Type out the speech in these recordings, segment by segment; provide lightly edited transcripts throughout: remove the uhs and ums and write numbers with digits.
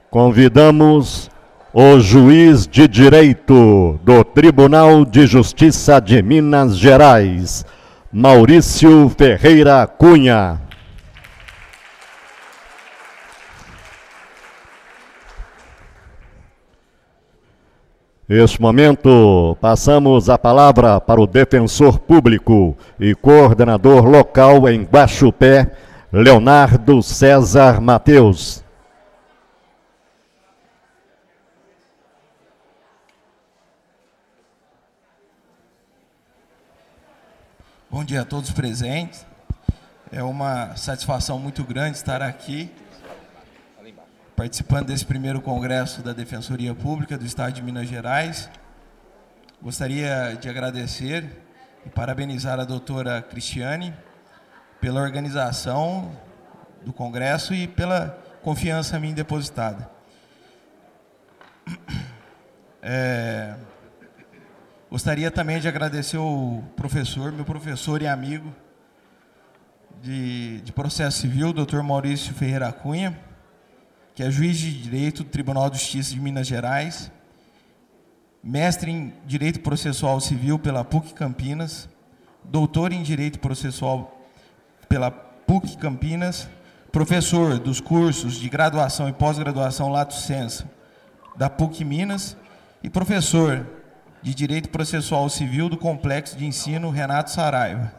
Convidamos o juiz de direito do Tribunal de Justiça de Minas Gerais, Maurício Ferreira Cunha. Neste momento, passamos a palavra para o defensor público e coordenador local em Guaxupé, Leonardo César Mateus. Bom dia a todos presentes. É uma satisfação muito grande estar aqui, participando desse primeiro congresso da Defensoria Pública do Estado de Minas Gerais. Gostaria de agradecer e parabenizar a doutora Cristiane pela organização do congresso e pela confiança a mim depositada. Gostaria também de agradecer o professor, meu professor e amigo de processo civil, doutor Maurício Ferreira Cunha, que é juiz de Direito do Tribunal de Justiça de Minas Gerais, mestre em Direito Processual Civil pela PUC Campinas, doutor em Direito Processual pela PUC Campinas, professor dos cursos de graduação e pós-graduação Lato Sensu da PUC Minas e professor de Direito Processual Civil do Complexo de Ensino Renato Saraiva,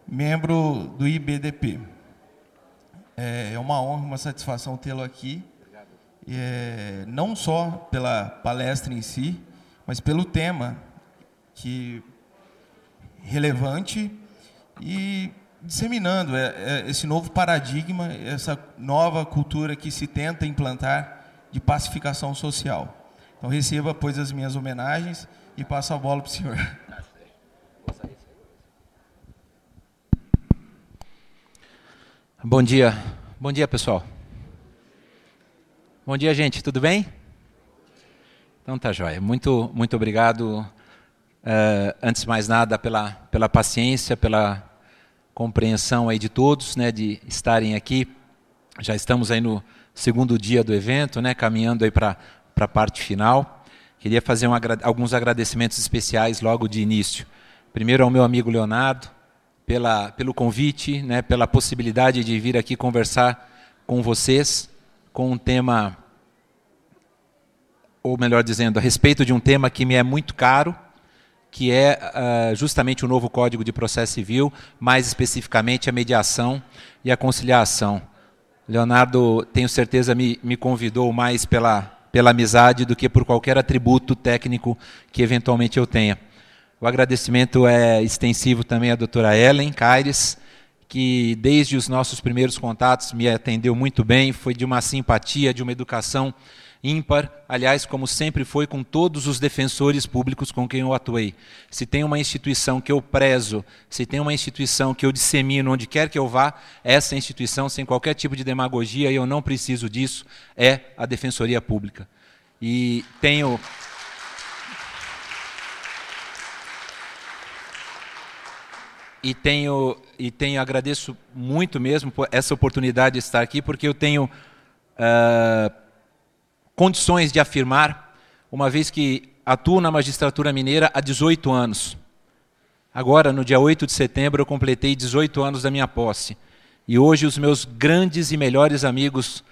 membro do IBDP. É uma honra, uma satisfação tê-lo aqui, não só pela palestra em si, mas pelo tema que relevante e disseminando esse novo paradigma, essa nova cultura que se tenta implantar de pacificação social. Então, receba, pois, as minhas homenagens e passo a bola para o senhor. Bom dia pessoal. Bom dia, gente, tudo bem? Então tá joia, muito obrigado, antes de mais nada, pela paciência, pela compreensão aí de todos, né, de estarem aqui. Já estamos aí no segundo dia do evento, né, caminhando aí para a parte final. Queria fazer alguns agradecimentos especiais logo de início. Primeiro ao meu amigo Leonardo, pelo convite, né, pela possibilidade de vir aqui conversar com vocês, com um tema, ou melhor dizendo, a respeito de um tema que me é muito caro, que é justamente o novo Código de Processo Civil, mais especificamente a mediação e a conciliação. Leonardo, tenho certeza, me convidou mais pela amizade do que por qualquer atributo técnico que eventualmente eu tenha. O agradecimento é extensivo também à doutora Ellen Caires, que desde os nossos primeiros contatos me atendeu muito bem, foi de uma simpatia, de uma educação ímpar, aliás, como sempre foi com todos os defensores públicos com quem eu atuei. Se tem uma instituição que eu prezo, se tem uma instituição que eu dissemino onde quer que eu vá, essa instituição, sem qualquer tipo de demagogia, e eu não preciso disso, é a Defensoria Pública. E agradeço muito mesmo por essa oportunidade de estar aqui, porque eu tenho condições de afirmar, uma vez que atuo na magistratura mineira há 18 anos. Agora, no dia 8 de setembro, eu completei 18 anos da minha posse. E hoje os meus grandes e melhores amigos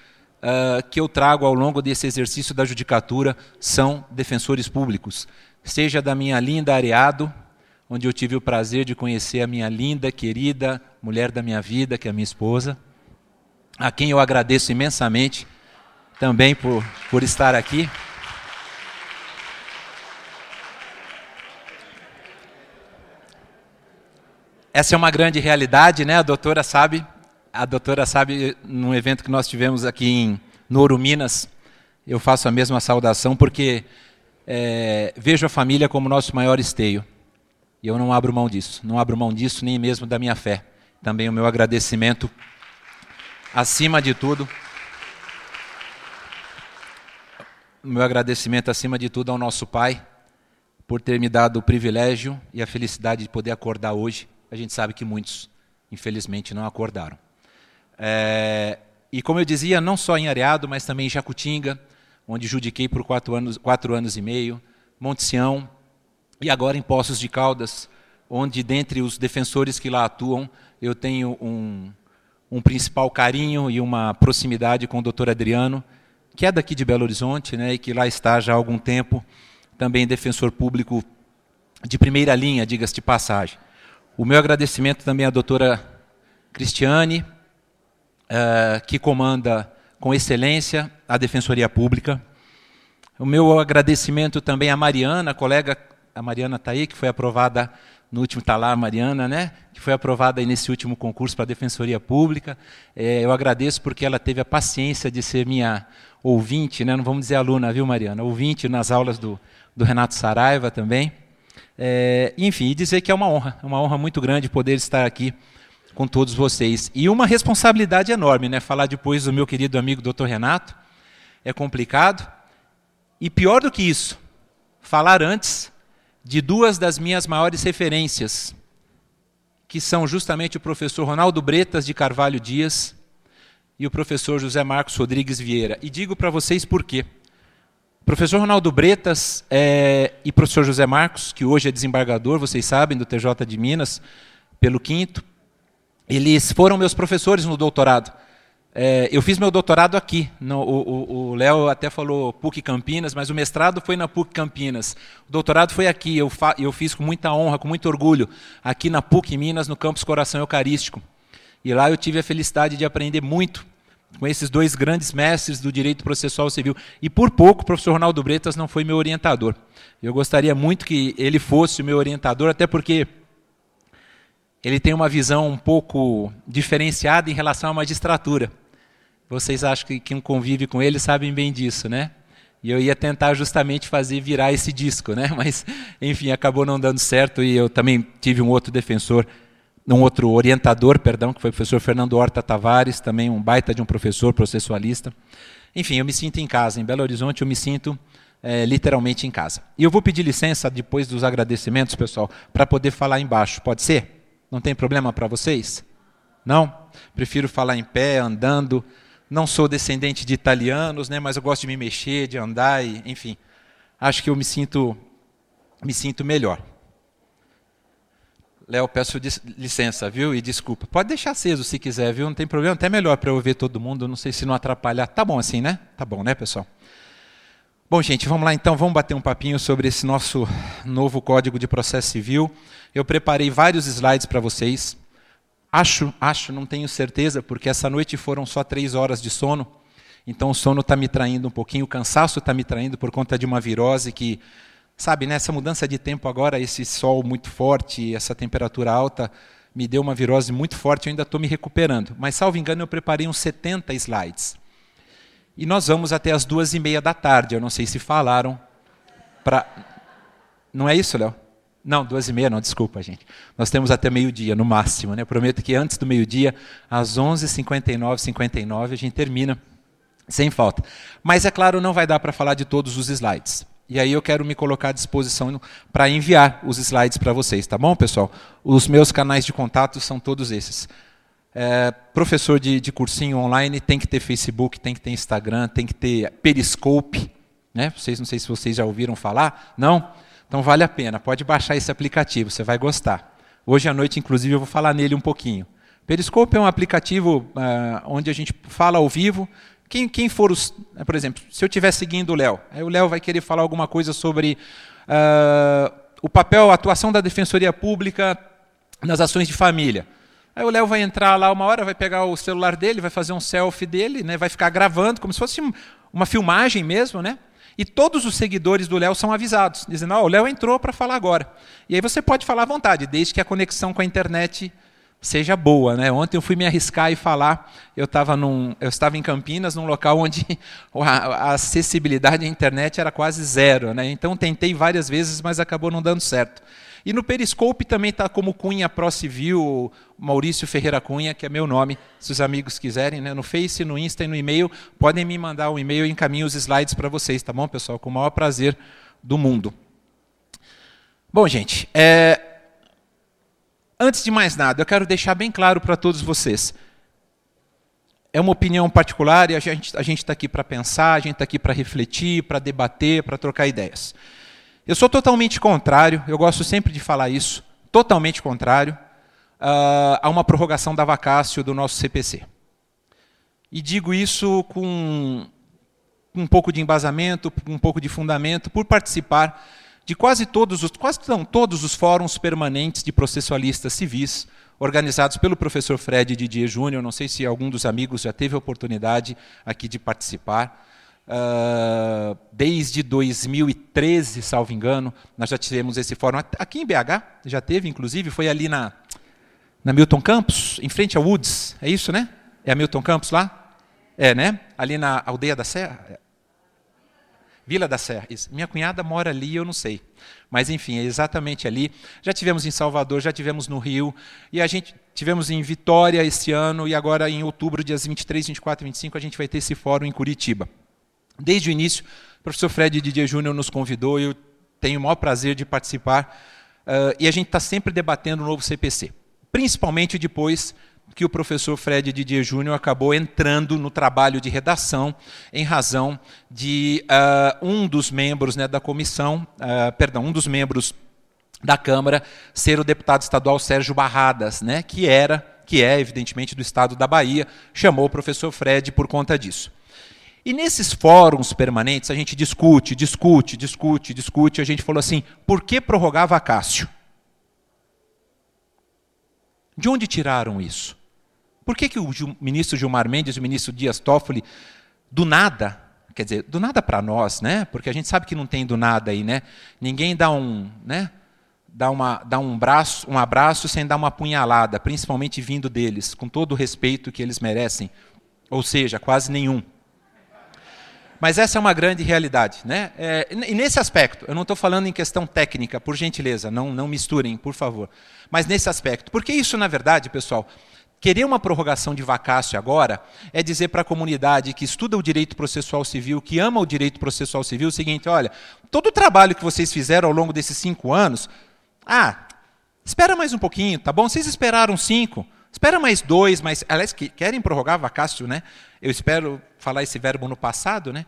que eu trago ao longo desse exercício da judicatura são defensores públicos. Seja da minha linda Areado, onde eu tive o prazer de conhecer a minha linda, querida mulher da minha vida, que é a minha esposa, a quem eu agradeço imensamente também por estar aqui. Essa é uma grande realidade, né? A doutora sabe, num evento que nós tivemos aqui em Ouro, Minas, eu faço a mesma saudação, porque vejo a família como nosso maior esteio. E eu não abro mão disso, nem mesmo da minha fé. Também o meu agradecimento, acima de tudo, ao nosso Pai, por ter me dado o privilégio e a felicidade de poder acordar hoje. A gente sabe que muitos, infelizmente, não acordaram. E como eu dizia, não só em Areado, mas também em Jacutinga, onde judiquei por 4 anos e meio, Monte Sião, e agora em Poços de Caldas, onde, dentre os defensores que lá atuam, eu tenho um principal carinho e uma proximidade com o doutor Adriano, que é daqui de Belo Horizonte, né, e que lá está já há algum tempo, também defensor público de primeira linha, diga-se de passagem. O meu agradecimento também à doutora Cristiane, que comanda com excelência a Defensoria Pública. O meu agradecimento também à Mariana, a colega, a Mariana está aí, que foi aprovada no último, está lá a Mariana, né? Que foi aprovada aí nesse último concurso para a Defensoria Pública. Eu agradeço porque ela teve a paciência de ser minha ouvinte, né? Não vamos dizer aluna, viu, Mariana? Ouvinte nas aulas do Renato Saraiva também. Enfim, e dizer que é uma honra muito grande poder estar aqui com todos vocês. E uma responsabilidade enorme, né? Falar depois do meu querido amigo Dr. Renato é complicado. E pior do que isso, falar antes de 2 das minhas maiores referências, que são justamente o professor Ronaldo Bretas de Carvalho Dias e o professor José Marcos Rodrigues Vieira. E digo para vocês por quê. O professor Ronaldo Bretas e o professor José Marcos, que hoje é desembargador, vocês sabem, do TJ de Minas, pelo 5º, eles foram meus professores no doutorado. Eu fiz meu doutorado aqui. O Léo até falou PUC Campinas, mas o mestrado foi na PUC Campinas. O doutorado foi aqui. Eu fiz com muita honra, com muito orgulho, aqui na PUC Minas, no campus Coração Eucarístico. E lá eu tive a felicidade de aprender muito com esses 2 grandes mestres do direito processual civil. E por pouco o professor Ronaldo Bretas não foi meu orientador. Eu gostaria muito que ele fosse o meu orientador, até porque ele tem uma visão um pouco diferenciada em relação à magistratura. Vocês acham que quem convive com ele sabem bem disso, né? E eu ia tentar justamente fazer virar esse disco, né? Mas, enfim, acabou não dando certo e eu também tive um outro orientador, perdão, que foi o professor Fernando Horta Tavares, também um baita de um professor processualista. Enfim, eu me sinto em casa. Em Belo Horizonte eu me sinto literalmente em casa. E eu vou pedir licença, depois dos agradecimentos, pessoal, para poder falar embaixo. Pode ser? Não tem problema para vocês? Não? Prefiro falar em pé, andando. Não sou descendente de italianos, né, mas eu gosto de me mexer, de andar, enfim. Acho que eu me sinto melhor. Léo, peço licença, viu? E desculpa. Pode deixar aceso se quiser, viu? Não tem problema. Até melhor para eu ver todo mundo. Não sei se não atrapalhar. Tá bom assim, né? Tá bom, né, pessoal? Bom, gente, vamos lá então. Vamos bater um papinho sobre esse nosso novo Código de Processo Civil. Eu preparei vários slides para vocês. Acho, não tenho certeza, porque essa noite foram só 3 horas de sono. Então o sono está me traindo um pouquinho, o cansaço está me traindo por conta de uma virose que, sabe, nessa mudança de tempo agora, esse sol muito forte, essa temperatura alta, me deu uma virose muito forte, eu ainda estou me recuperando. Mas, salvo engano, eu preparei uns 70 slides. E nós vamos até as 2h30 da tarde, eu não sei se falaram. Não é isso, Léo? Não, 2h30 não, desculpa, gente. Nós temos até meio-dia, no máximo, né? Eu prometo que antes do meio-dia, às 11h59, a gente termina, sem falta. Mas, é claro, não vai dar para falar de todos os slides. E aí eu quero me colocar à disposição para enviar os slides para vocês, tá bom, pessoal? Os meus canais de contato são todos esses. Professor de cursinho online tem que ter Facebook, tem que ter Instagram, tem que ter Periscope, né? Não sei se vocês já ouviram falar, não? Então vale a pena, pode baixar esse aplicativo, você vai gostar. Hoje à noite, inclusive, eu vou falar nele um pouquinho. Periscope é um aplicativo onde a gente fala ao vivo. Quem for por exemplo, se eu estiver seguindo o Léo, aí o Léo vai querer falar alguma coisa sobre o papel, a atuação da Defensoria Pública nas ações de família. Aí o Léo vai entrar lá uma hora, vai pegar o celular dele, vai fazer um selfie dele, né, vai ficar gravando, como se fosse uma filmagem mesmo, né? E todos os seguidores do Léo são avisados, dizendo, o Léo entrou para falar agora. E aí você pode falar à vontade, desde que a conexão com a internet seja boa, né? Ontem eu fui me arriscar e falar, eu estava em Campinas, num local onde a acessibilidade à internet era quase zero, né? Então tentei várias vezes, mas acabou não dando certo. E no Periscope também está como Cunha Pro Civil, Maurício Ferreira Cunha, que é meu nome, se os amigos quiserem, né? No Face, no Insta e no e-mail, podem me mandar um e-mail e encaminho os slides para vocês, tá bom, pessoal? Com o maior prazer do mundo. Bom, gente, antes de mais nada, eu quero deixar bem claro para todos vocês. é uma opinião particular e a gente está aqui para pensar, a gente está aqui para refletir, para debater, para trocar ideias. Eu sou totalmente contrário, eu gosto sempre de falar isso, totalmente contrário a uma prorrogação da vacácio do nosso CPC. E digo isso com um pouco de embasamento, um pouco de fundamento, por participar de quase todos os fóruns permanentes de processualistas civis, organizados pelo professor Fred Didier Júnior. Não sei se algum dos amigos já teve a oportunidade aqui de participar. Desde 2013, salvo engano, nós já tivemos esse fórum. Aqui em BH, já teve, inclusive, foi ali na Milton Campos, em frente ao Woods. É isso, né? É a Milton Campos lá? É, né? Ali na Aldeia da Serra. Vila da Serra. Isso. Minha cunhada mora ali, eu não sei. Mas, enfim, é exatamente ali. Já tivemos em Salvador, já tivemos no Rio, e a gente tivemos em Vitória esse ano, e agora em outubro, dias 23, 24 e 25, a gente vai ter esse fórum em Curitiba. Desde o início, o professor Fred Didier Júnior nos convidou, e eu tenho o maior prazer de participar, e a gente está sempre debatendo o novo CPC, principalmente depois que o professor Fred Didier Júnior acabou entrando no trabalho de redação em razão de um dos membros, né, da comissão, um dos membros da Câmara ser o deputado estadual Sérgio Barradas, né, que é, evidentemente, do estado da Bahia, chamou o professor Fred por conta disso. E nesses fóruns permanentes a gente discute, a gente falou assim, por que prorrogar vacácio? De onde tiraram isso? Por que o ministro Gilmar Mendes e o ministro Dias Toffoli, do nada, quer dizer, do nada para nós, né? Porque a gente sabe que não tem do nada aí, né? Ninguém dá um abraço sem dar uma punhalada, principalmente vindo deles, com todo o respeito que eles merecem, ou seja, quase nenhum. Mas essa é uma grande realidade, né? E nesse aspecto, eu não estou falando em questão técnica, por gentileza, não misturem, por favor. Mas nesse aspecto, porque isso, na verdade, pessoal, querer uma prorrogação de vacácio agora é dizer para a comunidade que estuda o direito processual civil, que ama o direito processual civil, o seguinte, olha, todo o trabalho que vocês fizeram ao longo desses 5 anos, espera mais um pouquinho, tá bom? Vocês esperaram 5, espera mais 2, mas, aliás, querem prorrogar vacácio, né? Eu espero falar esse verbo no passado, né?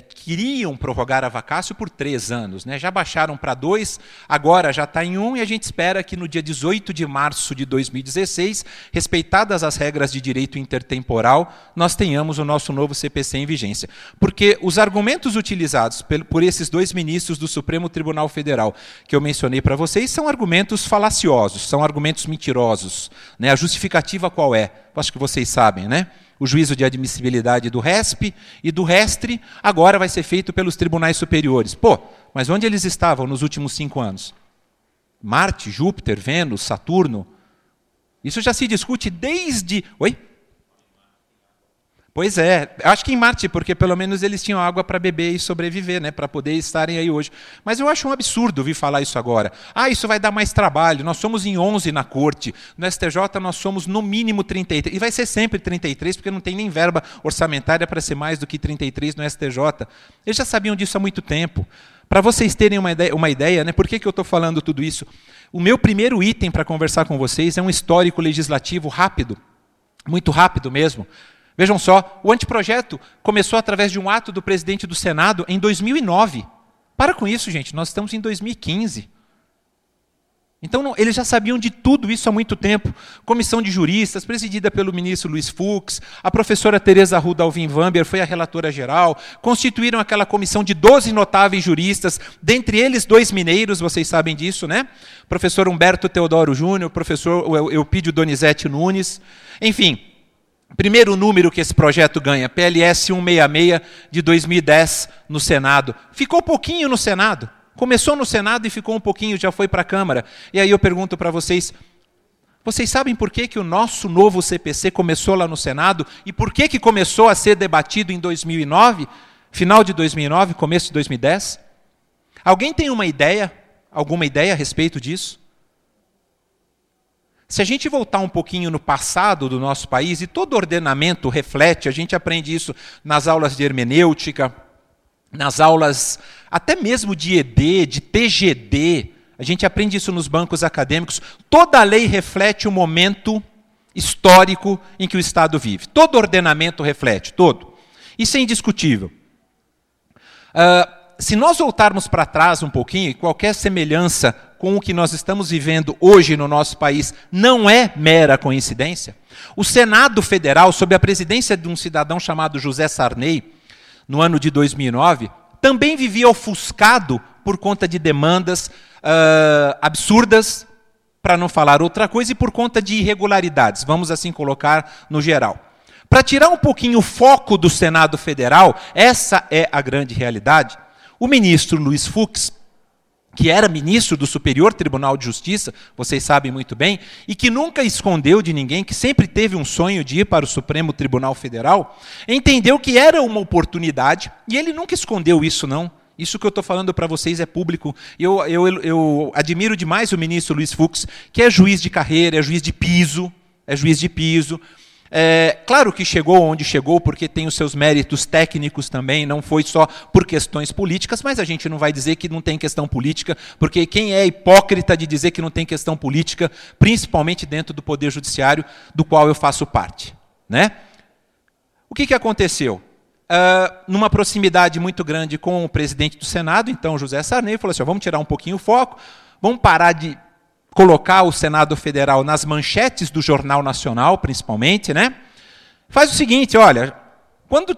Queriam prorrogar a vacácio por 3 anos, né? Já baixaram para 2, agora já está em 1, e a gente espera que no dia 18 de março de 2016, respeitadas as regras de direito intertemporal, nós tenhamos o nosso novo CPC em vigência. Porque os argumentos utilizados por esses 2 ministros do Supremo Tribunal Federal que eu mencionei para vocês são argumentos falaciosos, são argumentos mentirosos, né? A justificativa qual é? Acho que vocês sabem, né? O juízo de admissibilidade do RESP e do RESTRE agora vai ser feito pelos tribunais superiores. Pô, mas onde eles estavam nos últimos 5 anos? Marte, Júpiter, Vênus, Saturno? Isso já se discute desde... Oi? Pois é, acho que em Marte, porque pelo menos eles tinham água para beber e sobreviver, né, para poder estarem aí hoje. Mas eu acho um absurdo ouvir falar isso agora. Isso vai dar mais trabalho, nós somos em 11 na corte, no STJ nós somos no mínimo 33, e vai ser sempre 33, porque não tem nem verba orçamentária para ser mais do que 33 no STJ. Eles já sabiam disso há muito tempo. Para vocês terem uma ideia, né, por que eu estou falando tudo isso? O meu primeiro item para conversar com vocês é um histórico legislativo rápido, muito rápido mesmo. Vejam só, o anteprojeto começou através de um ato do presidente do Senado em 2009. Para com isso, gente, nós estamos em 2015. Então, eles já sabiam de tudo isso há muito tempo. Comissão de juristas, presidida pelo ministro Luiz Fux, a professora Tereza Arruda Alvim Vamber foi a relatora geral, constituíram aquela comissão de 12 notáveis juristas, dentre eles 2 mineiros, vocês sabem disso, né? Professor Humberto Teodoro Júnior, professor Eupídio Donizete Nunes, enfim... Primeiro número que esse projeto ganha, PLS 166 de 2010 no Senado. Ficou pouquinho no Senado. Começou no Senado e ficou um pouquinho, já foi para a Câmara. E aí eu pergunto para vocês, vocês sabem por que o nosso novo CPC começou lá no Senado? E por que começou a ser debatido em 2009? Final de 2009, começo de 2010? Alguém tem uma ideia, alguma ideia a respeito disso? Se a gente voltar um pouquinho no passado do nosso país, e todo ordenamento reflete, a gente aprende isso nas aulas de hermenêutica, nas aulas até mesmo de ED, de TGD, a gente aprende isso nos bancos acadêmicos, toda lei reflete o momento histórico em que o Estado vive. Todo ordenamento reflete, todo. Isso é indiscutível. Se nós voltarmos para trás um pouquinho, e qualquer semelhança com o que nós estamos vivendo hoje no nosso país não é mera coincidência, o Senado Federal, sob a presidência de um cidadão chamado José Sarney, no ano de 2009, também vivia ofuscado por conta de demandas absurdas, para não falar outra coisa, e por conta de irregularidades, vamos assim colocar no geral. Para tirar um pouquinho o foco do Senado Federal, essa é a grande realidade, o ministro Luiz Fux, que era ministro do Superior Tribunal de Justiça, vocês sabem muito bem, e que nunca escondeu de ninguém, que sempre teve um sonho de ir para o Supremo Tribunal Federal, entendeu que era uma oportunidade, e ele nunca escondeu isso, não. Isso que eu estou falando para vocês é público. Eu admiro demais o ministro Luiz Fux, que é juiz de carreira, é juiz de piso, claro que chegou onde chegou, porque tem os seus méritos técnicos também, não foi só por questões políticas, mas a gente não vai dizer que não tem questão política, porque quem é hipócrita de dizer que não tem questão política, principalmente dentro do Poder Judiciário, do qual eu faço parte, né? O que aconteceu? Numa proximidade muito grande com o presidente do Senado, então José Sarney, falou assim, vamos tirar um pouquinho o foco, vamos parar de colocar o Senado Federal nas manchetes do Jornal Nacional, principalmente, né? Faz o seguinte, olha,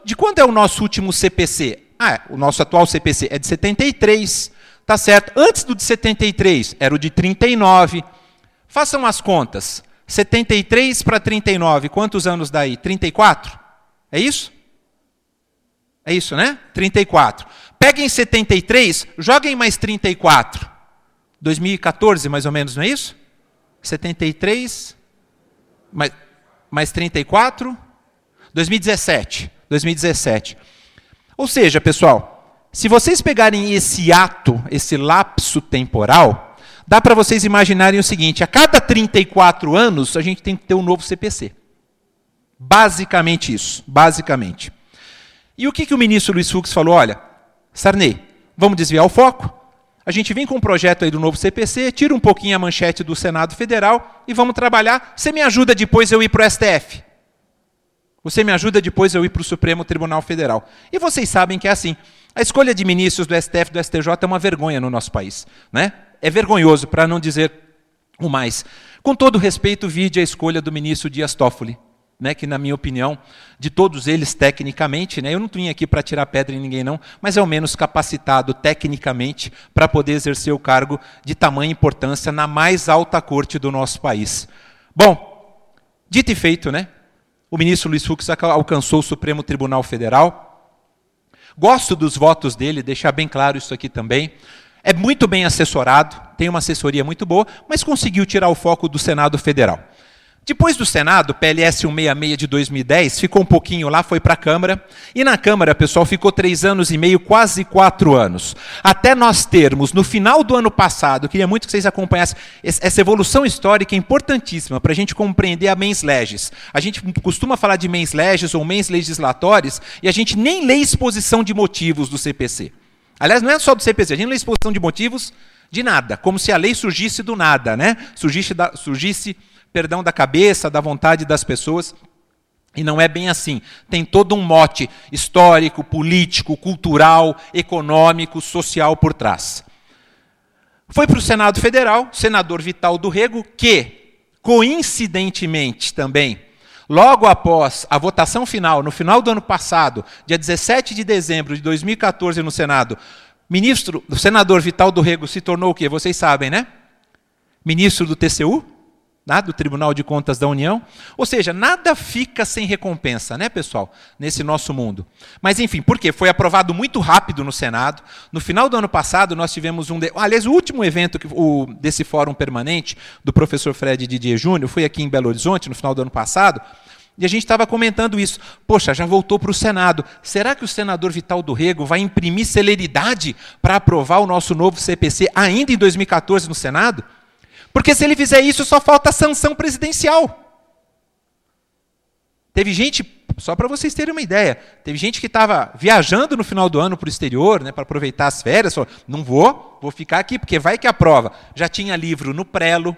de quando é o nosso último CPC? O nosso atual CPC é de 73, tá certo? Antes do de 73, era o de 39. Façam as contas. 73 para 39, quantos anos dá aí? 34? É isso? É isso, né? 34. Peguem 73, joguem mais 34. 2014, mais ou menos, não é isso? 73, mais 34, 2017. Ou seja, pessoal, se vocês pegarem esse ato, esse lapso temporal, dá para vocês imaginarem o seguinte, a cada 34 anos, a gente tem que ter um novo CPC. Basicamente isso, basicamente. E o que o ministro Luiz Fux falou? Olha, Sarney, vamos desviar o foco, a gente vem com um projeto aí do novo CPC, tira um pouquinho a manchete do Senado Federal e vamos trabalhar, você me ajuda depois eu ir para o STF. Você me ajuda depois eu ir para o Supremo Tribunal Federal. E vocês sabem que é assim. A escolha de ministros do STF e do STJ é uma vergonha no nosso país, né? É vergonhoso, para não dizer o mais. Com todo respeito, vide a escolha do ministro Dias Toffoli, né, que, na minha opinião, de todos eles, tecnicamente, né, eu não vim aqui para tirar pedra em ninguém, não, mas é o menos capacitado, tecnicamente, para poder exercer o cargo de tamanha importância na mais alta corte do nosso país. Bom, dito e feito, né, o ministro Luiz Fux alcançou o Supremo Tribunal Federal. Gosto dos votos dele, deixar bem claro isso aqui também. É muito bem assessorado, tem uma assessoria muito boa, mas conseguiu tirar o foco do Senado Federal. Depois do Senado, PLS 166 de 2010, ficou um pouquinho lá, foi para a Câmara, e na Câmara, pessoal, ficou 3 anos e meio, quase 4 anos. Até nós termos, no final do ano passado, eu queria muito que vocês acompanhassem, essa evolução histórica é importantíssima para a gente compreender a mens legis. A gente costuma falar de mens legis ou mens legislatórios, e a gente nem lê exposição de motivos do CPC. Aliás, não é só do CPC, a gente não lê exposição de motivos de nada, como se a lei surgisse do nada, né? Surgisse da cabeça, da vontade das pessoas, e não é bem assim. Tem todo um mote histórico, político, cultural, econômico, social por trás. Foi para o Senado Federal, senador Vital do Rego, que, coincidentemente também, logo após a votação final, no final do ano passado, dia 17 de dezembro de 2014 no Senado, o senador Vital do Rego se tornou o quê? Vocês sabem, né? Ministro do TCU, do Tribunal de Contas da União. Ou seja, nada fica sem recompensa, né, pessoal, nesse nosso mundo. Mas, enfim, por quê? Foi aprovado muito rápido no Senado. No final do ano passado, nós tivemos aliás, o último evento desse fórum permanente, do professor Fred Didier Júnior, foi aqui em Belo Horizonte, no final do ano passado, e a gente estava comentando isso. Poxa, já voltou para o Senado. Será que o senador Vital do Rego vai imprimir celeridade para aprovar o nosso novo CPC ainda em 2014 no Senado? Porque se ele fizer isso, só falta a sanção presidencial. Teve gente, só para vocês terem uma ideia, teve gente que estava viajando no final do ano para o exterior, né, para aproveitar as férias, falou, não vou ficar aqui, porque vai que aprova. Já tinha livro no prelo,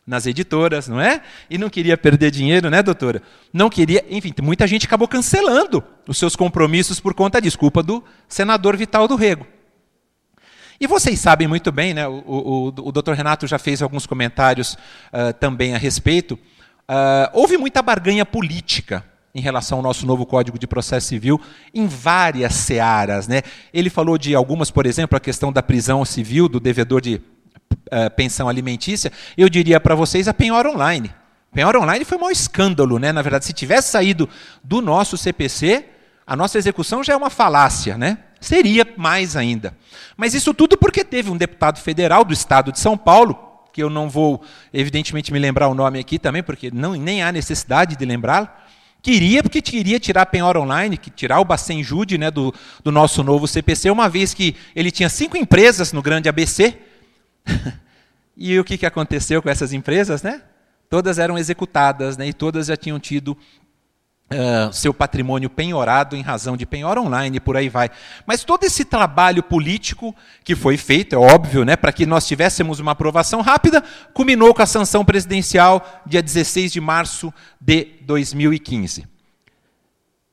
nas editoras, não é? E não queria perder dinheiro, né, doutora? Não queria, enfim, muita gente acabou cancelando os seus compromissos por conta disso, culpa do senador Vital do Rego. E vocês sabem muito bem, né? O doutor Renato já fez alguns comentários também a respeito. Houve muita barganha política em relação ao nosso novo Código de Processo Civil em várias searas, né? Ele falou de algumas, por exemplo, a questão da prisão civil, do devedor de pensão alimentícia. Eu diria para vocês a penhora online. Penhora online foi um maior escândalo, né? Na verdade, se tivesse saído do nosso CPC, a nossa execução já é uma falácia, né? Seria mais ainda. Mas isso tudo porque teve um deputado federal do estado de São Paulo, que eu não vou, evidentemente, me lembrar o nome aqui também, porque nem há necessidade de lembrá-lo, porque queria tirar a penhora online, tirar o Bacen Jude, né, do nosso novo CPC, uma vez que ele tinha 5 empresas no grande ABC. E o que aconteceu com essas empresas, né? Todas eram executadas, né, e todas já tinham tido seu patrimônio penhorado em razão de penhora online e por aí vai. Mas todo esse trabalho político que foi feito, é óbvio, né, para que nós tivéssemos uma aprovação rápida, culminou com a sanção presidencial dia 16 de março de 2015.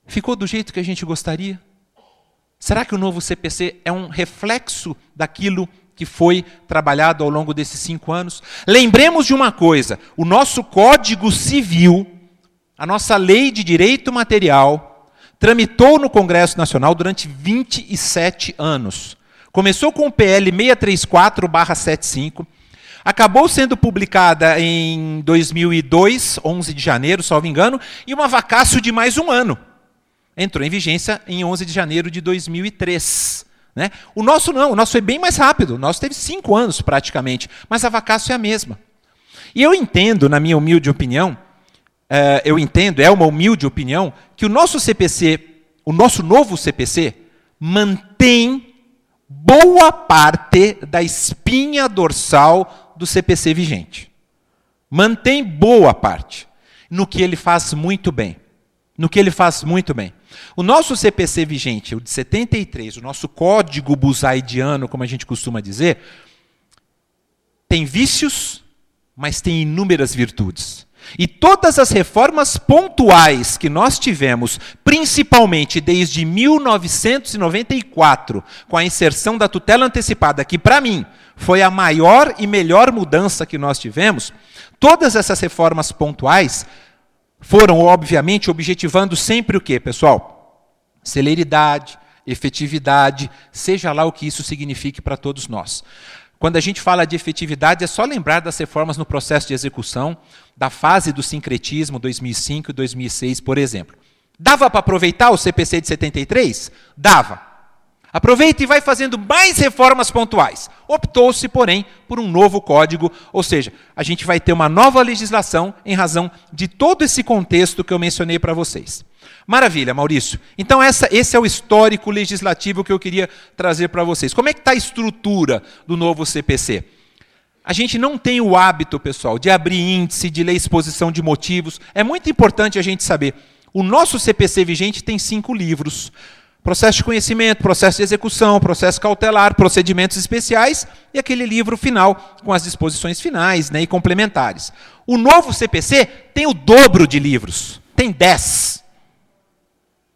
Ficou do jeito que a gente gostaria? Será que o novo CPC é um reflexo daquilo que foi trabalhado ao longo desses 5 anos? Lembremos de uma coisa, o nosso Código Civil, a nossa Lei de Direito Material, tramitou no Congresso Nacional durante 27 anos. Começou com o PL 634/75, acabou sendo publicada em 2002, 11 de janeiro, salvo engano, e uma vacácio de mais um ano. Entrou em vigência em 11 de janeiro de 2003. Né? O nosso não, o nosso foi bem mais rápido, o nosso teve 5 anos praticamente, mas a vacácio é a mesma. E eu entendo, na minha humilde opinião, é uma humilde opinião, que o nosso CPC, o nosso novo CPC, mantém boa parte da espinha dorsal do CPC vigente. Mantém boa parte, no que ele faz muito bem. No que ele faz muito bem. O nosso CPC vigente, o de 73, o nosso código busaidiano, como a gente costuma dizer, tem vícios, mas tem inúmeras virtudes. E todas as reformas pontuais que nós tivemos, principalmente desde 1994, com a inserção da tutela antecipada, que para mim foi a maior e melhor mudança que nós tivemos, todas essas reformas pontuais foram, obviamente, objetivando sempre o quê, pessoal? Celeridade, efetividade, seja lá o que isso signifique para todos nós. Quando a gente fala de efetividade, é só lembrar das reformas no processo de execução, da fase do sincretismo 2005 e 2006, por exemplo. Dava para aproveitar o CPC de 73? Dava. Aproveita e vai fazendo mais reformas pontuais. Optou-se, porém, por um novo código, ou seja, a gente vai ter uma nova legislação em razão de todo esse contexto que eu mencionei para vocês. Maravilha, Maurício. Então esse é o histórico legislativo que eu queria trazer para vocês. Como é que está a estrutura do novo CPC? A gente não tem o hábito, pessoal, de abrir índice, de ler exposição de motivos. É muito importante a gente saber. O nosso CPC vigente tem 5 livros. Processo de conhecimento, processo de execução, processo cautelar, procedimentos especiais e aquele livro final com as disposições finais, né, e complementares. O novo CPC tem o dobro de livros. Tem 10.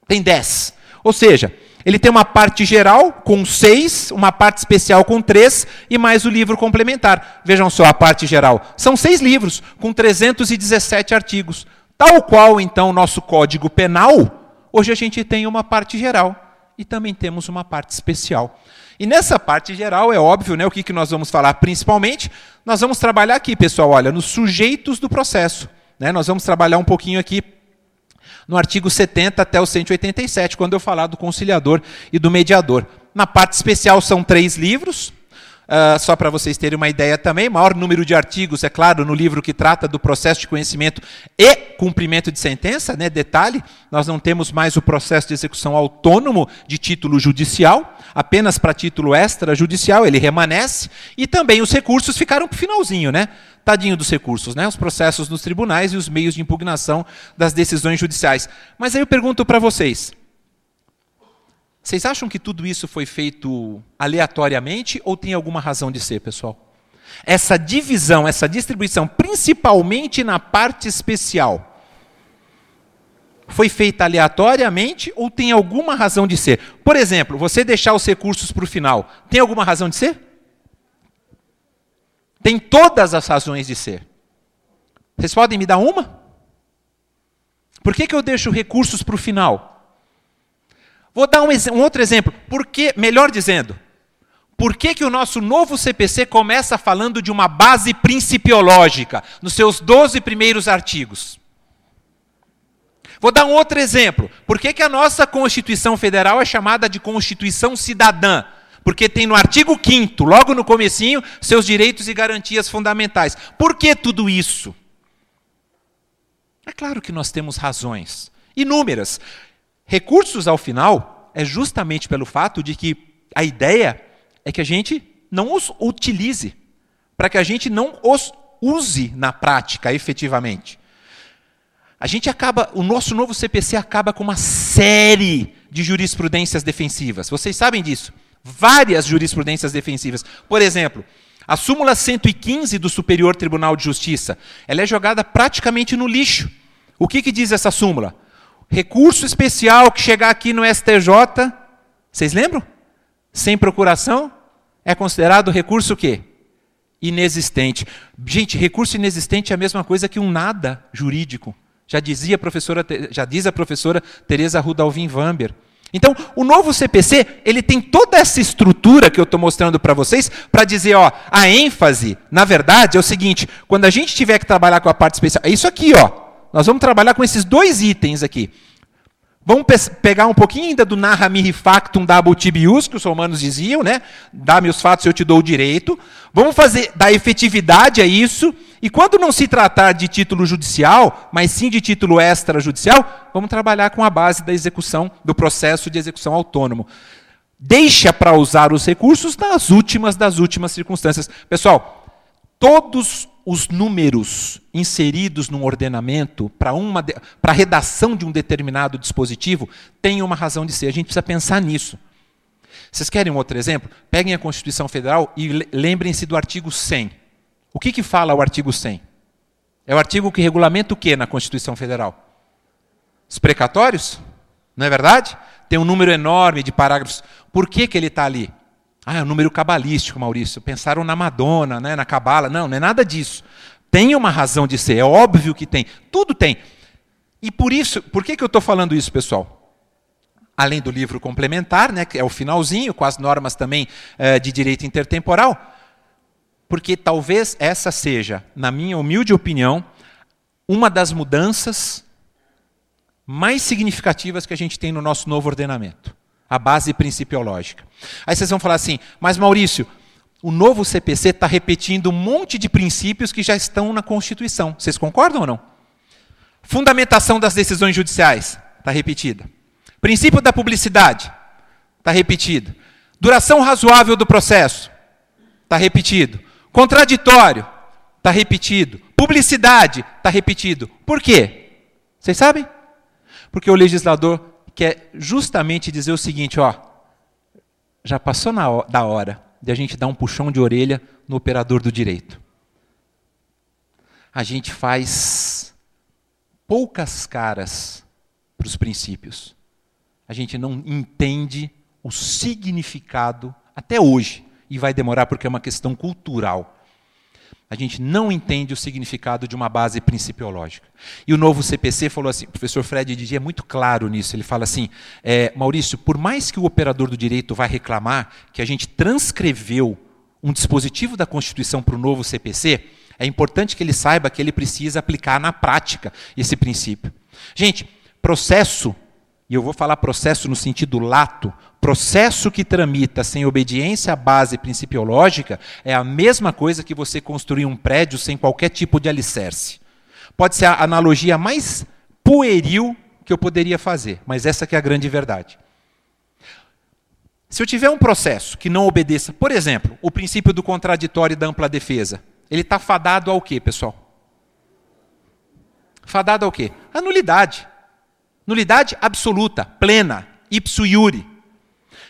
Tem 10. Ou seja, ele tem uma parte geral com 6, uma parte especial com 3 e mais o livro complementar. Vejam só a parte geral. São 6 livros com 317 artigos. Tal qual, então, o nosso Código Penal, hoje a gente tem uma parte geral e também temos uma parte especial. E nessa parte geral, é óbvio, né, o que nós vamos falar principalmente, nós vamos trabalhar aqui, pessoal, olha, nos sujeitos do processo. Né? Nós vamos trabalhar um pouquinho aqui no artigo 70 até o 187, quando eu falar do conciliador e do mediador. Na parte especial são 3 livros, só para vocês terem uma ideia também, maior número de artigos, é claro, no livro que trata do processo de conhecimento e cumprimento de sentença, né? Detalhe, nós não temos mais o processo de execução autônomo de título judicial, apenas para título extrajudicial, ele remanesce, e também os recursos ficaram para o finalzinho, né? Tadinho dos recursos, né? Os processos nos tribunais e os meios de impugnação das decisões judiciais. Mas aí eu pergunto para vocês, vocês acham que tudo isso foi feito aleatoriamente ou tem alguma razão de ser, pessoal? Essa divisão, essa distribuição, principalmente na parte especial, foi feita aleatoriamente ou tem alguma razão de ser? Por exemplo, você deixar os recursos para o final, tem alguma razão de ser? Tem todas as razões de ser. Vocês podem me dar uma? Por que eu deixo recursos para o final? Vou dar um outro exemplo. Melhor dizendo, por que o nosso novo CPC começa falando de uma base principiológica nos seus 12 primeiros artigos? Vou dar um outro exemplo. Por que a nossa Constituição Federal é chamada de Constituição Cidadã? Porque tem no artigo 5º, logo no comecinho, seus direitos e garantias fundamentais. Por que tudo isso? É claro que nós temos razões inúmeras. Recursos, ao final, é justamente pelo fato de que a ideia é que a gente não os utilize, para que a gente não os use na prática, efetivamente. O nosso novo CPC acaba com uma série de jurisprudências defensivas. Vocês sabem disso? Várias jurisprudências defensivas. Por exemplo, a súmula 115 do Superior Tribunal de Justiça, ela é jogada praticamente no lixo. O que diz essa súmula? Recurso especial que chegar aqui no STJ, vocês lembram? Sem procuração, é considerado recurso o quê? Inexistente. Gente, recurso inexistente é a mesma coisa que um nada jurídico. Já diz a professora Teresa Rudalvin Vamber. Então, o novo CPC, ele tem toda essa estrutura que eu estou mostrando para vocês, para dizer, a ênfase, na verdade, é o seguinte, quando a gente tiver que trabalhar com a parte especial, é isso aqui, nós vamos trabalhar com esses dois itens aqui. Vamos pegar um pouquinho ainda do narra mihi factum da abutibius, que os romanos diziam, né? Dá-me os fatos e eu te dou o direito. Vamos dar efetividade a isso. E quando não se tratar de título judicial, mas sim de título extrajudicial, vamos trabalhar com a base da execução, do processo de execução autônomo. Deixa para usar os recursos das últimas circunstâncias. Pessoal, todos os números inseridos num ordenamento para a redação de um determinado dispositivo têm uma razão de ser. A gente precisa pensar nisso. Vocês querem um outro exemplo? Peguem a Constituição Federal e lembrem-se do artigo 100. O que fala o artigo 100? É o artigo que regulamenta o que na Constituição Federal? Os precatórios? Não é verdade? Tem um número enorme de parágrafos. Por que ele está ali? É um número cabalístico, Maurício. Pensaram na Madonna, né, na Cabala. Não é nada disso. Tem uma razão de ser, é óbvio que tem. Tudo tem. E por que eu estou falando isso, pessoal? Além do livro complementar, né, que é o finalzinho, com as normas também de direito intertemporal, porque talvez essa seja, na minha humilde opinião, uma das mudanças mais significativas que a gente tem no nosso novo ordenamento. A base principiológica. Aí vocês vão falar assim, mas Maurício, o novo CPC está repetindo um monte de princípios que já estão na Constituição. Vocês concordam ou não? Fundamentação das decisões judiciais, está repetida. Princípio da publicidade, está repetido. Duração razoável do processo, está repetido. Contraditório, está repetido. Publicidade, está repetido. Por quê? Vocês sabem? Porque o legislador quer justamente dizer o seguinte, já passou da hora de a gente dar um puxão de orelha no operador do direito. A gente faz poucas caras para os princípios. A gente não entende o significado até hoje, e vai demorar porque é uma questão cultural. A gente não entende o significado de uma base principiológica. E o novo CPC falou assim, o professor Fred Didi é muito claro nisso, ele fala assim, Maurício, por mais que o operador do direito vá reclamar que a gente transcreveu um dispositivo da Constituição para o novo CPC, é importante que ele saiba que ele precisa aplicar na prática esse princípio. Gente, processo, e eu vou falar processo no sentido lato, processo que tramita sem obediência à base principiológica é a mesma coisa que você construir um prédio sem qualquer tipo de alicerce. Pode ser a analogia mais pueril que eu poderia fazer, mas essa que é a grande verdade. Se eu tiver um processo que não obedeça, por exemplo, o princípio do contraditório e da ampla defesa, ele está fadado ao quê, pessoal? Fadado ao quê? A nulidade. Nulidade absoluta, plena, ipso iure.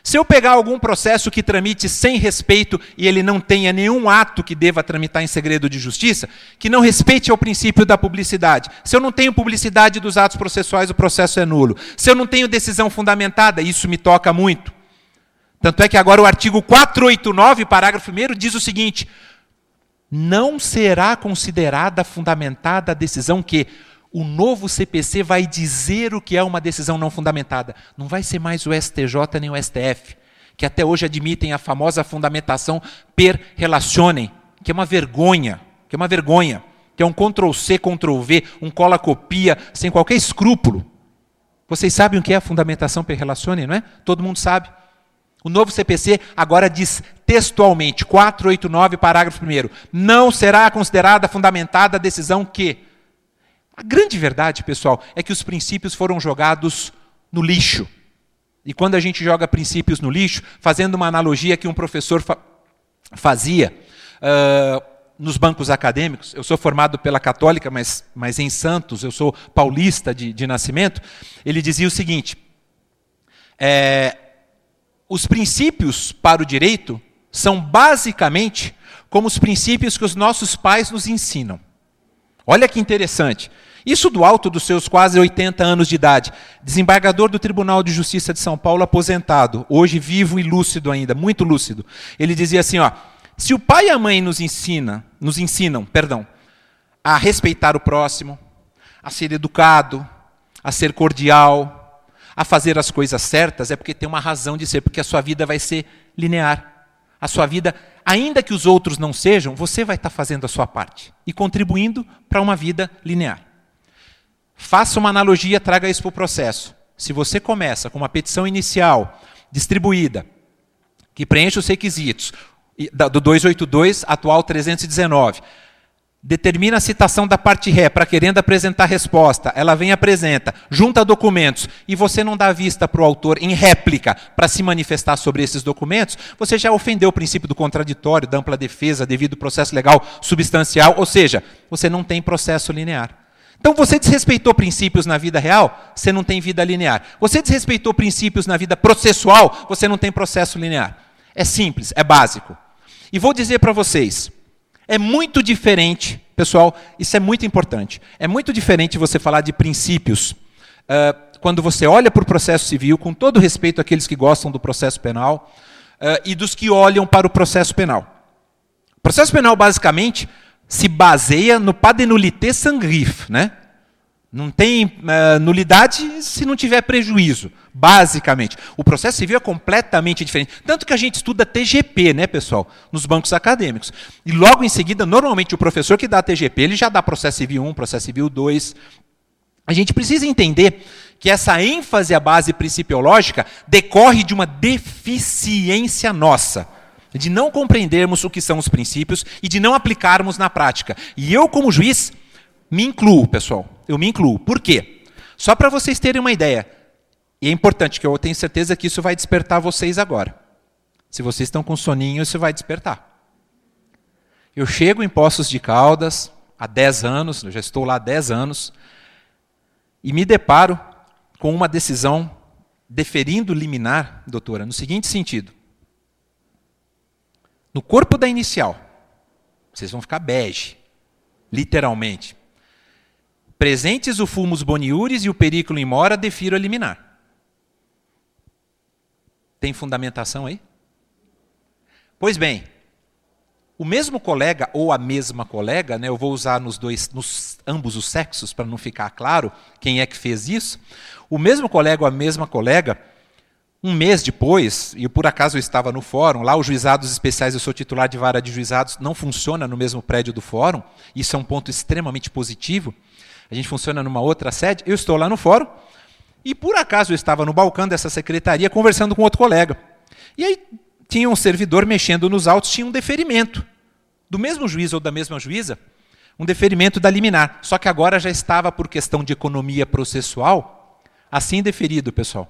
Se eu pegar algum processo que tramite sem respeito e ele não tenha nenhum ato que deva tramitar em segredo de justiça, que não respeite ao princípio da publicidade. Se eu não tenho publicidade dos atos processuais, o processo é nulo. Se eu não tenho decisão fundamentada, isso me toca muito. Tanto é que agora o artigo 489, parágrafo 1º, diz o seguinte: não será considerada fundamentada a decisão que o novo CPC vai dizer o que é uma decisão não fundamentada. Não vai ser mais o STJ nem o STF, que até hoje admitem a famosa fundamentação per relationem, que é uma vergonha, que é um Ctrl-C, Ctrl-V, um cola-copia, sem qualquer escrúpulo. Vocês sabem o que é a fundamentação per relationem, não é? Todo mundo sabe. O novo CPC agora diz textualmente, 489, parágrafo 1º, não será considerada fundamentada a decisão que... A grande verdade, pessoal, é que os princípios foram jogados no lixo. E quando a gente joga princípios no lixo, fazendo uma analogia que um professor fazia nos bancos acadêmicos, eu sou formado pela Católica, mas em Santos, eu sou paulista de nascimento, ele dizia o seguinte: os princípios para o direito são basicamente como os princípios que os nossos pais nos ensinam. Olha que interessante. Isso do alto dos seus quase 80 anos de idade. Desembargador do Tribunal de Justiça de São Paulo, aposentado, hoje vivo e lúcido ainda, muito lúcido. Ele dizia assim, ó, se o pai e a mãe nos ensinam, a respeitar o próximo, a ser educado, a ser cordial, a fazer as coisas certas, é porque tem uma razão de ser, porque a sua vida vai ser linear. A sua vida, ainda que os outros não sejam, você vai estar fazendo a sua parte e contribuindo para uma vida linear. Faça uma analogia, traga isso para o processo. Se você começa com uma petição inicial, distribuída, que preenche os requisitos, do 282, atual 319, determina a citação da parte ré para querendo apresentar resposta, ela vem e apresenta, junta documentos, e você não dá vista para o autor em réplica para se manifestar sobre esses documentos, você já ofendeu o princípio do contraditório, da ampla defesa, devido processo legal substancial, ou seja, você não tem processo linear. Então você desrespeitou princípios na vida real, você não tem vida linear. Você desrespeitou princípios na vida processual, você não tem processo linear. É simples, é básico. E vou dizer para vocês, é muito diferente, pessoal, isso é muito importante, é muito diferente você falar de princípios quando você olha para o processo civil, com todo respeito àqueles que gostam do processo penal, e dos que olham para o processo penal. O processo penal, basicamente, se baseia no pas de nullité sans griffe, né? Não tem nulidade se não tiver prejuízo, basicamente. O processo civil é completamente diferente. Tanto que a gente estuda TGP, né, pessoal, nos bancos acadêmicos. E logo em seguida, normalmente, o professor que dá TGP, ele já dá processo civil 1, processo civil 2. A gente precisa entender que essa ênfase à base principiológica decorre de uma deficiência nossa, de não compreendermos o que são os princípios e de não aplicarmos na prática. E eu, como juiz, me incluo, pessoal. Eu me incluo. Por quê? Só para vocês terem uma ideia. E é importante, que eu tenho certeza que isso vai despertar vocês agora. Se vocês estão com soninho, isso vai despertar. Eu chego em Poços de Caldas há 10 anos, eu já estou lá há 10 anos, e me deparo com uma decisão deferindo liminar, doutora, no seguinte sentido. No corpo da inicial, vocês vão ficar bege, literalmente. Presentes o fumus boniuris e o periculum in mora, defiro a liminar. Tem fundamentação aí? Pois bem, o mesmo colega ou a mesma colega, né, eu vou usar nos ambos os sexos para não ficar claro quem é que fez isso. O mesmo colega ou a mesma colega, um mês depois, e por acaso eu estava no fórum, lá os juizados especiais, eu sou titular de vara de juizados, não funciona no mesmo prédio do fórum, isso é um ponto extremamente positivo, a gente funciona numa outra sede, eu estou lá no fórum, e por acaso eu estava no balcão dessa secretaria conversando com outro colega. E aí tinha um servidor mexendo nos autos, tinha um deferimento, do mesmo juiz ou da mesma juíza, um deferimento da liminar, só que agora já estava, por questão de economia processual, assim deferido, pessoal.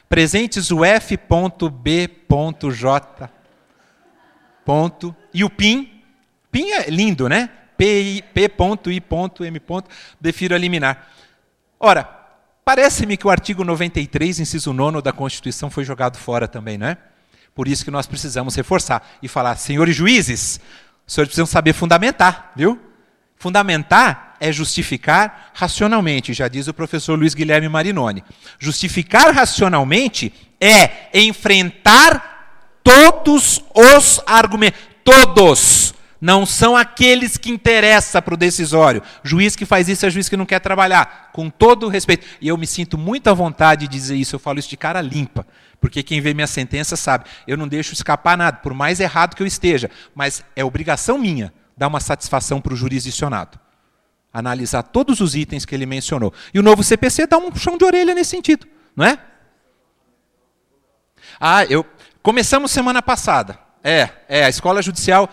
Presentes o F.B.J. E o PIN. PIN é lindo, né? P.I.M. Defiro a liminar. Ora, Parece-me que o artigo 93, inciso 9 da Constituição foi jogado fora também, não é? Por isso que nós precisamos reforçar e falar, senhores juízes, os senhores precisam saber fundamentar, viu? Fundamentar é justificar racionalmente, já diz o professor Luiz Guilherme Marinoni. Justificar racionalmente é enfrentar todos os argumentos, todos. Não são aqueles que interessam para o decisório. Juiz que faz isso é juiz que não quer trabalhar, com todo o respeito. E eu me sinto muito à vontade de dizer isso, eu falo isso de cara limpa. Porque quem vê minha sentença sabe, eu não deixo escapar nada, por mais errado que eu esteja. Mas é obrigação minha dar uma satisfação para o jurisdicionado. Analisar todos os itens que ele mencionou. E o novo CPC dá um puxão de orelha nesse sentido, não é? Começamos semana passada. A escola judicial...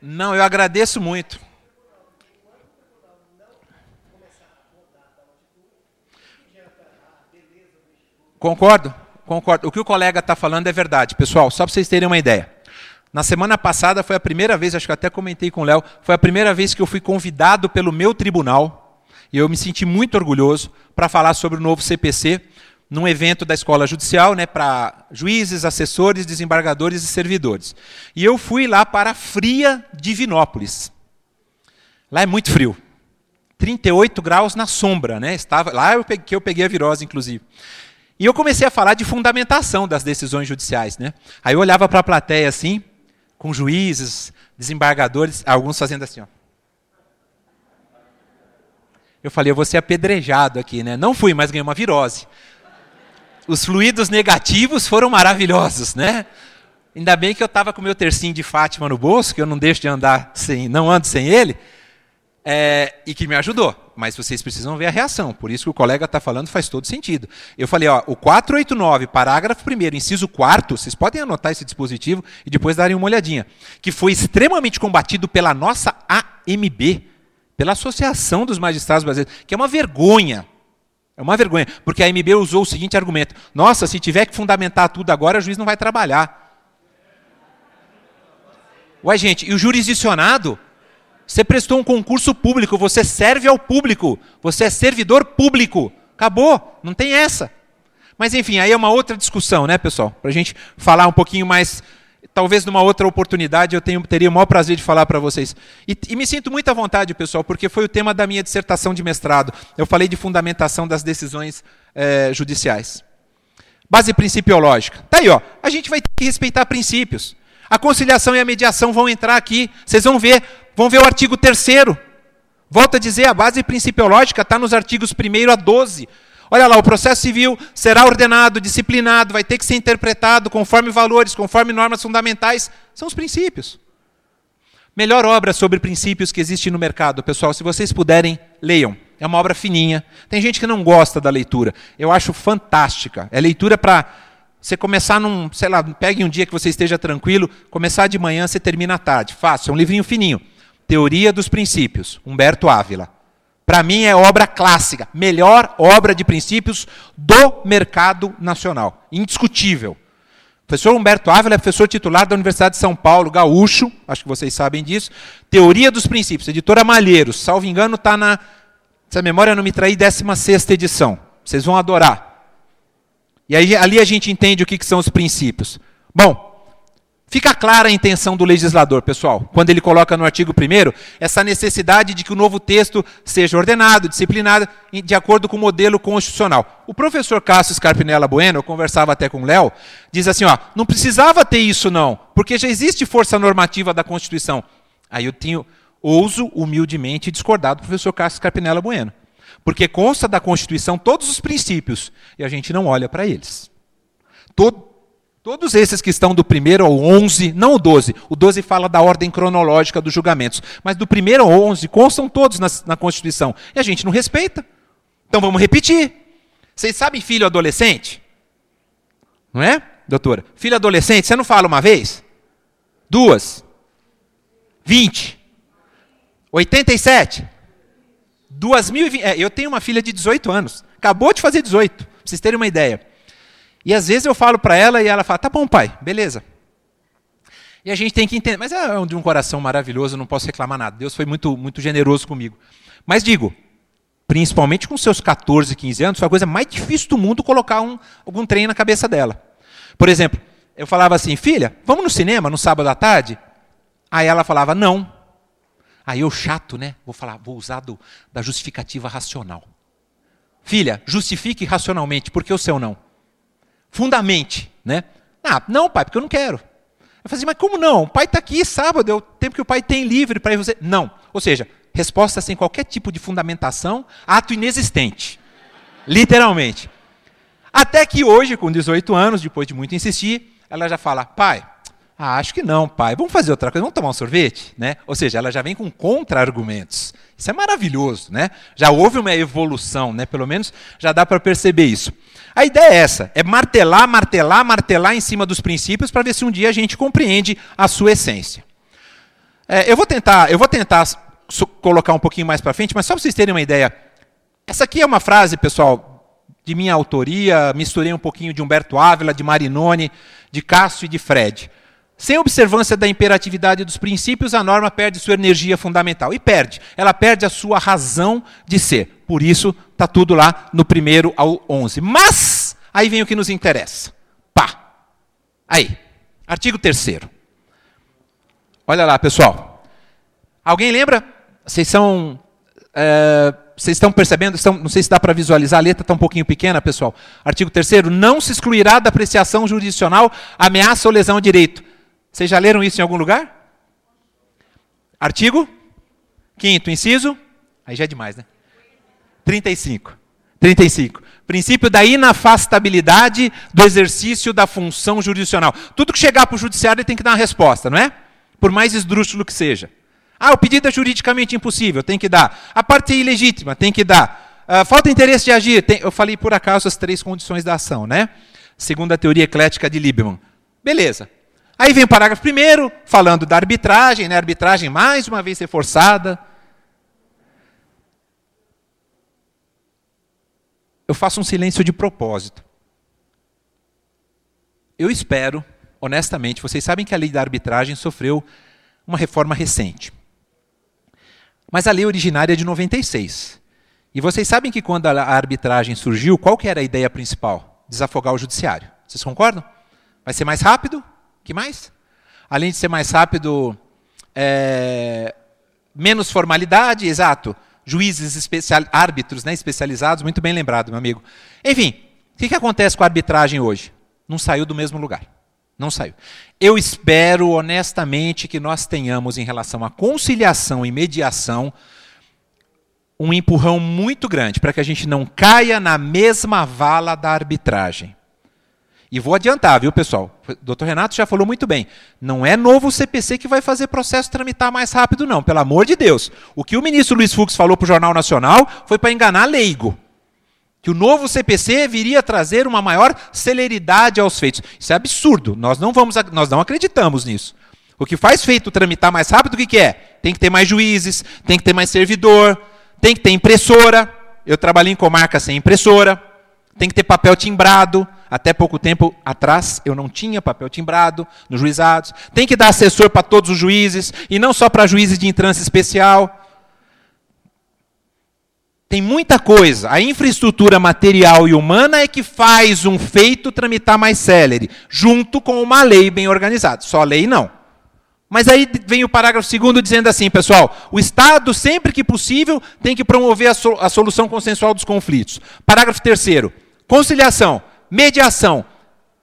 Não, eu agradeço muito. Concordo. O que o colega está falando é verdade. Pessoal, só para vocês terem uma ideia. Na semana passada foi a primeira vez, acho que até comentei com o Léo, foi a primeira vez que eu fui convidado pelo meu tribunal, e eu me senti muito orgulhoso, para falar sobre o novo CPC, num evento da Escola Judicial, né, para juízes, assessores, desembargadores e servidores. E eu fui lá para a fria Divinópolis. Lá é muito frio. 38 graus na sombra, né? Estava lá que eu peguei a virose, inclusive. E eu comecei a falar de fundamentação das decisões judiciais, né? Aí eu olhava para a plateia assim, com juízes, desembargadores, alguns fazendo assim, ó. Eu falei, eu vou ser apedrejado aqui, né? Não fui, mas ganhei uma virose. Os fluidos negativos foram maravilhosos, né? Ainda bem que eu estava com o meu tercinho de Fátima no bolso, que eu não deixo de andar não ando sem ele, e que me ajudou. Mas vocês precisam ver a reação, por isso que o colega está falando faz todo sentido. Eu falei, ó, o 489, parágrafo 1º, inciso 4º, vocês podem anotar esse dispositivo e depois darem uma olhadinha, que foi extremamente combatido pela nossa AMB, pela Associação dos Magistrados Brasileiros, que é uma vergonha. É uma vergonha, porque a AMB usou o seguinte argumento, nossa, se tiver que fundamentar tudo agora, o juiz não vai trabalhar. Ué, gente, e o jurisdicionado? Você prestou um concurso público, você serve ao público, você é servidor público. Acabou, não tem essa. Mas, enfim, aí é uma outra discussão, né, pessoal? Para a gente falar um pouquinho mais, talvez numa outra oportunidade, eu teria o maior prazer de falar para vocês. E me sinto muito à vontade, pessoal, porque foi o tema da minha dissertação de mestrado. Eu falei de fundamentação das decisões judiciais. Base principiológica. Tá aí, ó. A gente vai ter que respeitar princípios. A conciliação e a mediação vão entrar aqui. Vocês vão ver o artigo 3º. Volto a dizer, a base principiológica está nos artigos 1º a 12. Olha lá, o processo civil será ordenado, disciplinado, vai ter que ser interpretado conforme valores, conforme normas fundamentais. São os princípios. Melhor obra sobre princípios que existe no mercado, pessoal, se vocês puderem, leiam. É uma obra fininha. Tem gente que não gosta da leitura. Eu acho fantástica. É leitura para você começar sei lá, pegue um dia que você esteja tranquilo, começar de manhã, você termina à tarde. Fácil, é um livrinho fininho. Teoria dos Princípios, Humberto Ávila. Para mim é obra clássica, melhor obra de princípios do mercado nacional. Indiscutível. O professor Humberto Ávila é professor titular da Universidade de São Paulo, gaúcho, acho que vocês sabem disso. Teoria dos Princípios, editora Malheiros, salvo engano, está se a memória não me trair, 16ª edição. Vocês vão adorar. E aí, ali a gente entende o que são os princípios. Bom, fica clara a intenção do legislador, pessoal, quando ele coloca no artigo 1º essa necessidade de que o novo texto seja ordenado, disciplinado, de acordo com o modelo constitucional. O professor Cássio Scarpinella Bueno, eu conversava até com o Léo, diz assim, ó, não precisava ter isso não, porque já existe força normativa da Constituição. Aí eu ouso humildemente discordar do professor Cássio Scarpinella Bueno. Porque consta da Constituição todos os princípios, e a gente não olha para eles. Todos esses que estão do 1º ao 11, não o 12, o 12 fala da ordem cronológica dos julgamentos, mas do 1º ao 11 constam todos na Constituição, e a gente não respeita. Então vamos repetir. Vocês sabem filho adolescente? Não é, doutora? Filho adolescente, você não fala uma vez? 2, 20, 87, 2020. Eu tenho uma filha de 18 anos, acabou de fazer 18, para vocês terem uma ideia. E às vezes eu falo para ela e ela fala, tá bom pai, beleza. E a gente tem que entender, mas é de um coração maravilhoso, não posso reclamar nada. Deus foi muito, muito generoso comigo. Mas digo, principalmente com seus 14, 15 anos, foi a coisa mais difícil do mundo colocar algum trem na cabeça dela. Por exemplo, eu falava assim, filha, vamos no cinema no sábado à tarde? Aí ela falava, não. Aí eu, chato, né? Vou usar da justificativa racional. Filha, justifique racionalmente, por que o seu não? Fundamente, né? Ah, não, pai, porque eu não quero. Eu falei assim, mas como não? O pai está aqui sábado, é o tempo que o pai tem livre para ir você. Não. Ou seja, resposta sem qualquer tipo de fundamentação, ato inexistente. Literalmente. Até que hoje, com 18 anos, depois de muito insistir, ela já fala, pai, acho que não, pai, vamos fazer outra coisa, vamos tomar um sorvete? Né? Ou seja, ela já vem com contra-argumentos. Isso é maravilhoso, né? Já houve uma evolução, né? Pelo menos já dá para perceber isso. A ideia é essa, é martelar, martelar, martelar em cima dos princípios para ver se um dia a gente compreende a sua essência. Eu vou tentar colocar um pouquinho mais para frente, mas só para vocês terem uma ideia. Essa aqui é uma frase, pessoal, de minha autoria, misturei um pouquinho de Humberto Ávila, de Marinoni, de Cássio e de Fred. Sem observância da imperatividade dos princípios, a norma perde sua energia fundamental. E perde. Ela perde a sua razão de ser. Por isso, está tudo lá no 1º ao 11. Mas, aí vem o que nos interessa. Pá! Aí. Artigo 3º. Olha lá, pessoal. Alguém lembra? Vocês estão percebendo? Não sei se dá para visualizar, a letra está um pouquinho pequena, pessoal. Artigo 3º. Não se excluirá da apreciação jurisdicional ameaça ou lesão ao direito. Vocês já leram isso em algum lugar? Artigo 5º, inciso. Aí já é demais, né? 35. Princípio da inafastabilidade do exercício da função jurisdicional. Tudo que chegar para o judiciário ele tem que dar uma resposta, não é? Por mais esdrúxulo que seja. O pedido é juridicamente impossível, tem que dar. A parte é ilegítima, tem que dar. Falta interesse de agir. Eu falei por acaso as 3 condições da ação, né? Segundo a teoria eclética de Lieberman. Beleza. Aí vem o parágrafo 1º, falando da arbitragem, né? Arbitragem mais uma vez reforçada. Eu faço um silêncio de propósito. Eu espero, honestamente, vocês sabem que a lei da arbitragem sofreu uma reforma recente. Mas a lei originária é de 96. E vocês sabem que quando a arbitragem surgiu, qual que era a ideia principal? Desafogar o judiciário. Vocês concordam? Vai ser mais rápido? Que mais? Além de ser mais rápido, menos formalidade, exato. Juízes árbitros, né, especializados, muito bem lembrado, meu amigo. Enfim, o que acontece com a arbitragem hoje? Não saiu do mesmo lugar. Não saiu. Eu espero, honestamente, que nós tenhamos, em relação à conciliação e mediação, um empurrão muito grande para que a gente não caia na mesma vala da arbitragem. E vou adiantar, viu, pessoal? O doutor Renato já falou muito bem. Não é novo CPC que vai fazer processo tramitar mais rápido, não. Pelo amor de Deus. O que o ministro Luiz Fux falou para o Jornal Nacional foi para enganar leigo. Que o novo CPC viria trazer uma maior celeridade aos feitos. Isso é absurdo. Nós não acreditamos nisso. O que faz feito tramitar mais rápido, o que é? Tem que ter mais juízes, tem que ter mais servidor, tem que ter impressora. Eu trabalhei em comarca sem impressora. Tem que ter papel timbrado. Até pouco tempo atrás, eu não tinha papel timbrado nos juizados. Tem que dar assessor para todos os juízes, e não só para juízes de entrância especial. Tem muita coisa. A infraestrutura material e humana é que faz um feito tramitar mais célere, junto com uma lei bem organizada. Só lei não. Mas aí vem o parágrafo 2º dizendo assim, pessoal, o Estado, sempre que possível, tem que promover a solução consensual dos conflitos. Parágrafo 3º, conciliação, mediação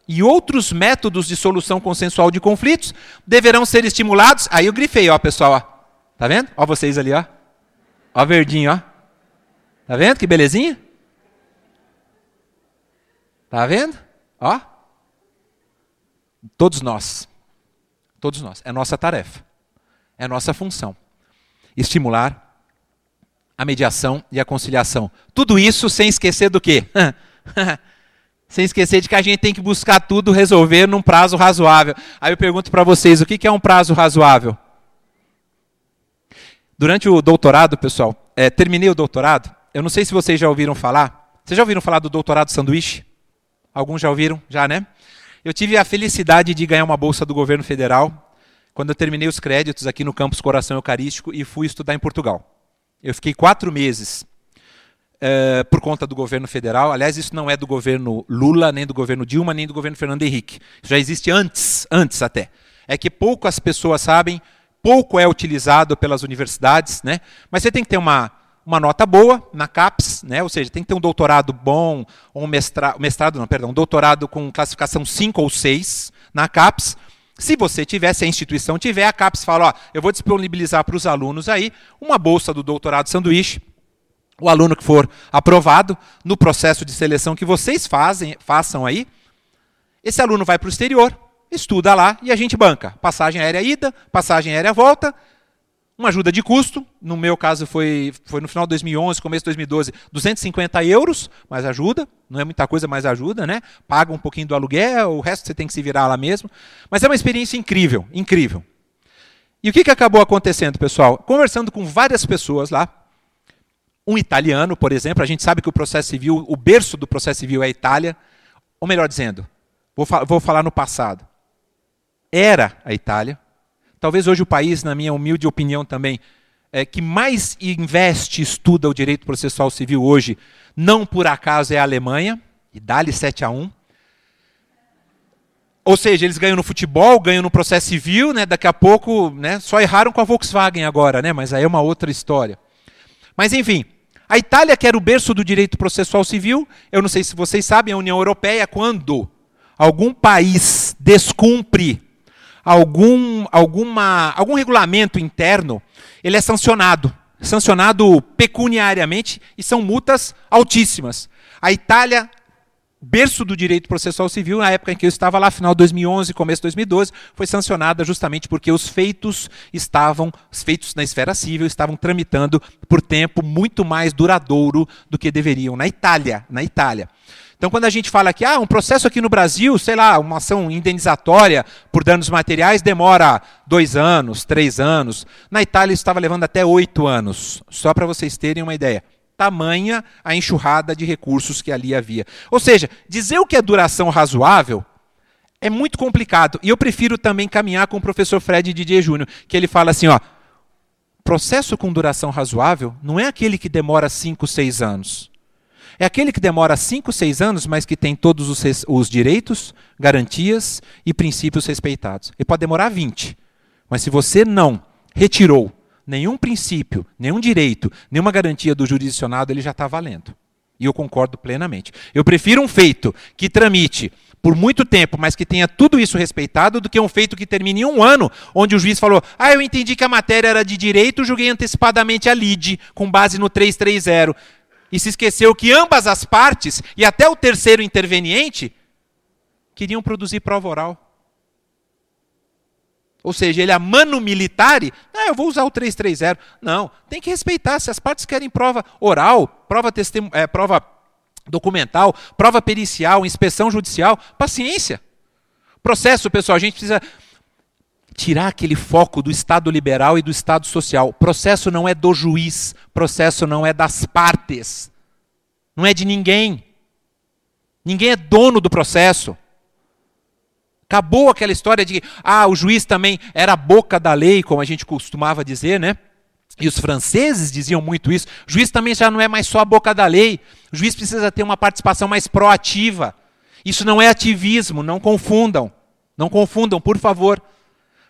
e outros métodos de solução consensual de conflitos deverão ser estimulados. Aí eu grifei, ó, pessoal, ó. Tá vendo? Ó vocês ali, ó. Ó verdinho, ó. Tá vendo que belezinha? Tá vendo? Ó. Todos nós. Todos nós. É nossa tarefa. É nossa função. Estimular a mediação e a conciliação. Tudo isso sem esquecer do quê? Sem esquecer de que a gente tem que buscar tudo resolver num prazo razoável. Aí eu pergunto para vocês, o que é um prazo razoável? Durante o doutorado, pessoal, terminei o doutorado, eu não sei se vocês já ouviram falar. Vocês já ouviram falar do doutorado sanduíche? Alguns já ouviram? Já, né? Eu tive a felicidade de ganhar uma bolsa do governo federal quando eu terminei os créditos aqui no campus Coração Eucarístico e fui estudar em Portugal. Eu fiquei 4 meses por conta do governo federal. Aliás, isso não é do governo Lula, nem do governo Dilma, nem do governo Fernando Henrique. Isso já existe antes até. É que poucas pessoas sabem, pouco é utilizado pelas universidades, né? Mas você tem que ter uma nota boa na CAPES, né? Ou seja, tem que ter um doutorado bom, ou um doutorado com classificação 5 ou 6 na CAPES. Se você tiver, se a instituição tiver, a CAPES fala, ó, eu vou disponibilizar para os alunos aí uma bolsa do doutorado sanduíche. O aluno que for aprovado no processo de seleção que vocês façam aí, esse aluno vai para o exterior, estuda lá e a gente banca. Passagem aérea ida, passagem aérea volta, uma ajuda de custo, no meu caso foi no final de 2011, começo de 2012, 250 euros, mas ajuda, não é muita coisa, mas ajuda, né? Paga um pouquinho do aluguel, o resto você tem que se virar lá mesmo. Mas é uma experiência incrível, incrível. E o que acabou acontecendo, pessoal? Conversando com várias pessoas lá, um italiano, por exemplo, a gente sabe que o processo civil, o berço do processo civil é a Itália, ou melhor dizendo, vou falar no passado, era a Itália. Talvez hoje o país, na minha humilde opinião também, que mais investe e estuda o direito processual civil hoje, não por acaso é a Alemanha, e dá-lhe 7-1. Ou seja, eles ganham no futebol, ganham no processo civil, né? Daqui a pouco, né? Só erraram com a Volkswagen agora, né? Mas aí é uma outra história. Mas enfim, a Itália, que era o berço do direito processual civil, eu não sei se vocês sabem, a União Europeia, quando algum país descumpre algum regulamento interno, ele é sancionado pecuniariamente, e são multas altíssimas. A Itália, berço do direito processual civil, na época em que eu estava lá, final de 2011, começo de 2012, foi sancionada justamente porque os feitos na esfera civil estavam tramitando por tempo muito mais duradouro do que deveriam na Itália. Então, quando a gente fala que um processo aqui no Brasil, sei lá, uma ação indenizatória por danos materiais demora 2 anos, 3 anos. Na Itália isso estava levando até 8 anos, só para vocês terem uma ideia. Tamanha a enxurrada de recursos que ali havia. Ou seja, dizer o que é duração razoável é muito complicado. E eu prefiro também caminhar com o professor Fred Didier Júnior, que ele fala assim, ó, processo com duração razoável não é aquele que demora 5, 6 anos. É aquele que demora 5, 6 anos, mas que tem todos os direitos, garantias e princípios respeitados. Ele pode demorar 20, mas se você não retirou nenhum princípio, nenhum direito, nenhuma garantia do jurisdicionado, ele já está valendo. E eu concordo plenamente. Eu prefiro um feito que tramite por muito tempo, mas que tenha tudo isso respeitado, do que um feito que termine em 1 ano, onde o juiz falou, eu entendi que a matéria era de direito, julguei antecipadamente a lide, com base no 330. E se esqueceu que ambas as partes, e até o terceiro interveniente, queriam produzir prova oral. Ou seja, ele a manu militari, eu vou usar o 330. Não, tem que respeitar. Se as partes querem prova oral, prova documental, prova pericial, inspeção judicial, paciência. Processo, pessoal, a gente precisa tirar aquele foco do Estado liberal e do Estado social. Processo não é do juiz, processo não é das partes, não é de ninguém. Ninguém é dono do processo. Acabou aquela história de que o juiz também era a boca da lei, como a gente costumava dizer, né? E os franceses diziam muito isso. O juiz também já não é mais só a boca da lei. O juiz precisa ter uma participação mais proativa. Isso não é ativismo, não confundam. Não confundam, por favor.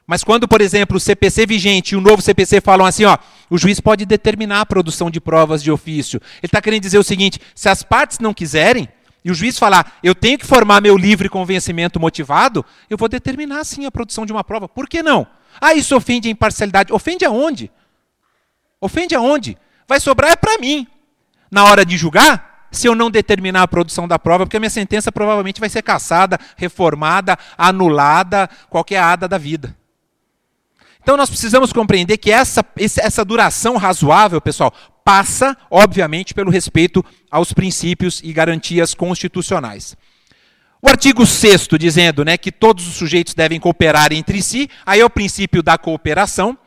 Mas quando, por exemplo, o CPC vigente e o novo CPC falam assim, o juiz pode determinar a produção de provas de ofício. Ele está querendo dizer o seguinte, se as partes não quiserem, e o juiz falar, eu tenho que formar meu livre convencimento motivado, eu vou determinar sim a produção de uma prova. Por que não? Isso ofende a imparcialidade. Ofende aonde? Ofende aonde? Vai sobrar para mim. Na hora de julgar, se eu não determinar a produção da prova, porque a minha sentença provavelmente vai ser cassada, reformada, anulada, qualquer ada da vida. Então nós precisamos compreender que essa duração razoável, pessoal, passa, obviamente, pelo respeito aos princípios e garantias constitucionais. O artigo 6º dizendo, que todos os sujeitos devem cooperar entre si, aí é o princípio da cooperação,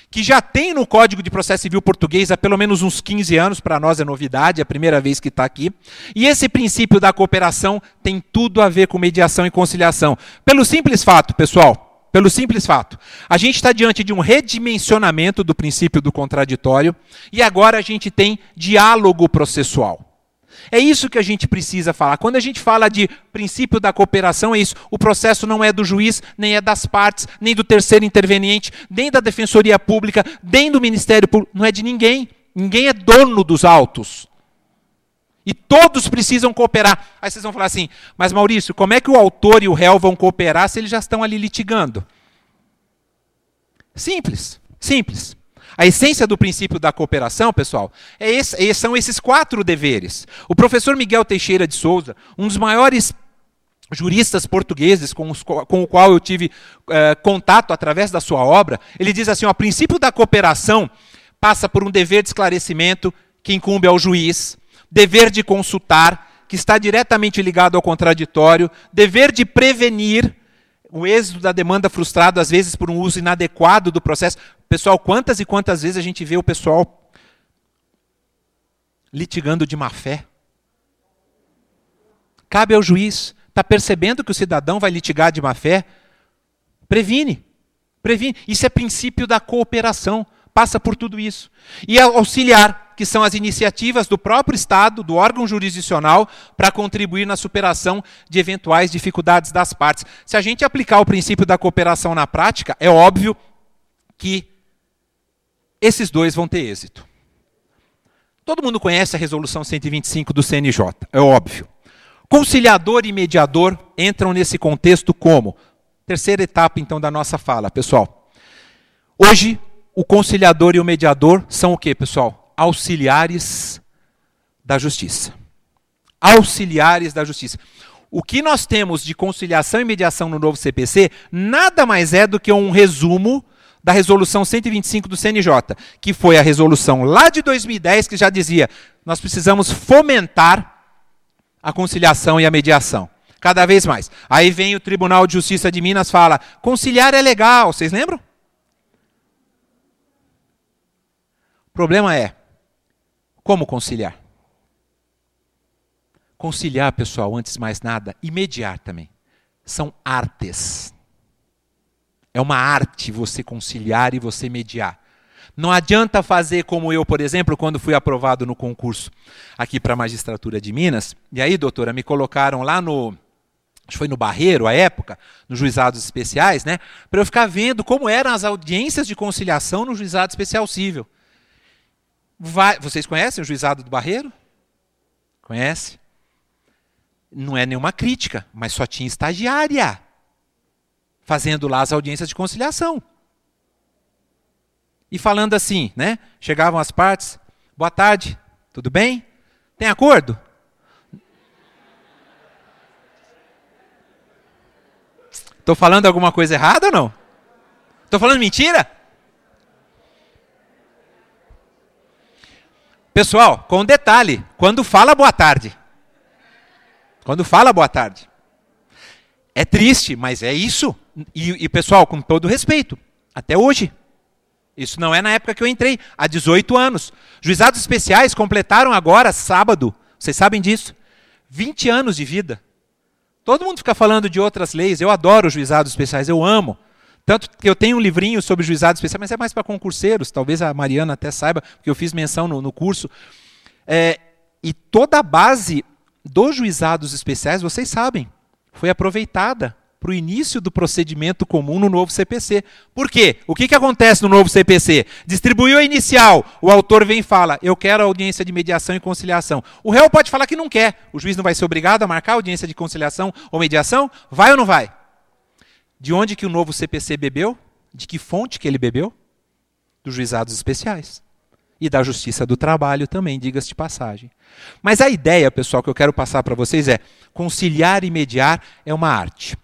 que já tem no Código de Processo Civil português há pelo menos uns 15 anos, para nós é novidade, é a primeira vez que está aqui. E esse princípio da cooperação tem tudo a ver com mediação e conciliação. Pelo simples fato, pessoal, Pelo simples fato, a gente está diante de um redimensionamento do princípio do contraditório e agora a gente tem diálogo processual. É isso que a gente precisa falar. Quando a gente fala de princípio da cooperação, é isso. O processo não é do juiz, nem é das partes, nem do terceiro interveniente, nem da Defensoria Pública, nem do Ministério Público. Não é de ninguém. Ninguém é dono dos autos. E todos precisam cooperar. Aí vocês vão falar assim, mas Maurício, como é que o autor e o réu vão cooperar se eles já estão ali litigando? Simples, simples. A essência do princípio da cooperação, pessoal, são esses 4 deveres. O professor Miguel Teixeira de Souza, um dos maiores juristas portugueses com o qual eu tive contato através da sua obra, ele diz assim, o princípio da cooperação passa por um dever de esclarecimento que incumbe ao juiz, dever de consultar, que está diretamente ligado ao contraditório, dever de prevenir o êxito da demanda frustrado, às vezes por um uso inadequado do processo. Pessoal, quantas e quantas vezes a gente vê o pessoal litigando de má fé? Cabe ao juiz, está percebendo que o cidadão vai litigar de má fé? Previne, previne. Isso é princípio da cooperação, passa por tudo isso. E auxiliar, que são as iniciativas do próprio Estado, do órgão jurisdicional, para contribuir na superação de eventuais dificuldades das partes. Se a gente aplicar o princípio da cooperação na prática, é óbvio que esses dois vão ter êxito. Todo mundo conhece a resolução 125 do CNJ, é óbvio. Conciliador e mediador entram nesse contexto como? Terceira etapa, então, da nossa fala, pessoal. Hoje, o conciliador e o mediador são o quê, pessoal? Auxiliares da justiça. Auxiliares da justiça. O que nós temos de conciliação e mediação no novo CPC nada mais é do que um resumo da resolução 125 do CNJ, que foi a resolução lá de 2010 que já dizia, nós precisamos fomentar a conciliação e a mediação. Cada vez mais. Aí vem o Tribunal de Justiça de Minas e fala, conciliar é legal, vocês lembram? O problema é, como conciliar? Conciliar, pessoal, antes de mais nada, e mediar também, são artes. É uma arte você conciliar e você mediar. Não adianta fazer como eu, por exemplo, quando fui aprovado no concurso aqui para a magistratura de Minas. E aí, doutora, me colocaram lá no, acho que foi no Barreiro, à época, nos juizados especiais, né? Para eu ficar vendo como eram as audiências de conciliação no juizado especial cível. Vocês conhecem o juizado do Barreiro? Conhece? Não é nenhuma crítica, mas só tinha estagiária fazendo lá as audiências de conciliação. E falando assim, né? Chegavam as partes, boa tarde, tudo bem? Tem acordo? Estou falando alguma coisa errada ou não? Estou falando mentira? Pessoal, com um detalhe, quando fala boa tarde. Quando fala boa tarde. É triste, mas é isso. E pessoal, com todo respeito, até hoje. Isso não é na época que eu entrei, há 18 anos. Juizados especiais completaram agora, sábado, vocês sabem disso, 20 anos de vida. Todo mundo fica falando de outras leis, eu adoro os juizados especiais, eu amo. Tanto que eu tenho um livrinho sobre juizados especiais, mas é mais para concurseiros, talvez a Mariana até saiba, porque eu fiz menção no curso. E toda a base dos juizados especiais, vocês sabem, foi aproveitada para o início do procedimento comum no novo CPC. Por quê? O que acontece no novo CPC? Distribuiu a inicial, o autor vem e fala, eu quero audiência de mediação e conciliação. O réu pode falar que não quer, o juiz não vai ser obrigado a marcar audiência de conciliação ou mediação? Vai ou não vai? De onde que o novo CPC bebeu? De que fonte que ele bebeu? Dos juizados especiais. E da Justiça do Trabalho também, diga-se de passagem. Mas a ideia, pessoal, que eu quero passar para vocês é, conciliar e mediar é uma arte.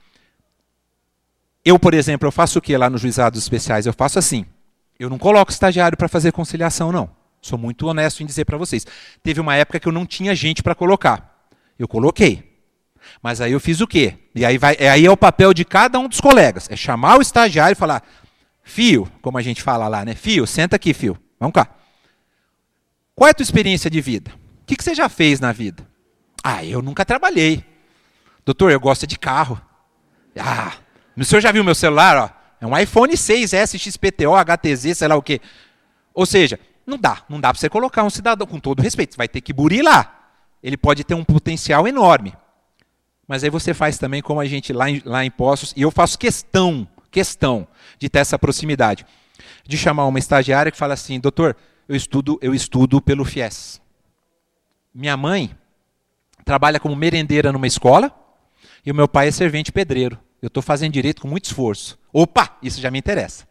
Eu, por exemplo, eu faço o que lá nos juizados especiais? Eu faço assim, eu não coloco estagiário para fazer conciliação, não. Sou muito honesto em dizer para vocês. Teve uma época que eu não tinha gente para colocar. Eu coloquei. Mas aí eu fiz o quê? E aí é o papel de cada um dos colegas. É chamar o estagiário e falar, Fio, como a gente fala lá, né? Fio, senta aqui, Fio. Vamos cá. Qual é a tua experiência de vida? O que você já fez na vida? Ah, eu nunca trabalhei. Doutor, eu gosto de carro. Ah, o senhor já viu meu celular? Ó? É um iPhone 6S XPTO, HTZ, sei lá o quê. Ou seja, não dá para você colocar um cidadão, com todo respeito, você vai ter que burilar. Ele pode ter um potencial enorme. Mas aí você faz também como a gente lá em Poços, e eu faço questão de ter essa proximidade, de chamar uma estagiária que fala assim, doutor, eu estudo pelo FIES. Minha mãe trabalha como merendeira numa escola e o meu pai é servente pedreiro. Eu estou fazendo direito com muito esforço. Opa, isso já me interessa.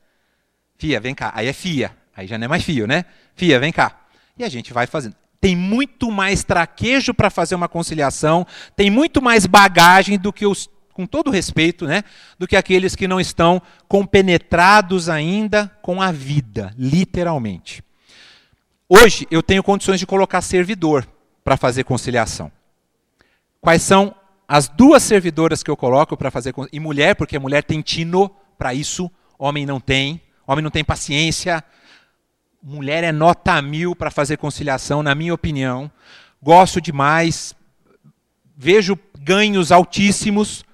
Fia, vem cá. Aí é FIA. Aí já não é mais fio, né? FIA, vem cá. E a gente vai fazendo. Tem muito mais traquejo para fazer uma conciliação, tem muito mais bagagem do que com todo respeito, né, do que aqueles que não estão compenetrados ainda com a vida, literalmente. Hoje eu tenho condições de colocar servidor para fazer conciliação. Quais são as 2 servidoras que eu coloco para fazer conciliação? E mulher, porque a mulher tem tino para isso, homem não tem paciência. Mulher é nota 1000 para fazer conciliação, na minha opinião. Gosto demais, vejo ganhos altíssimos.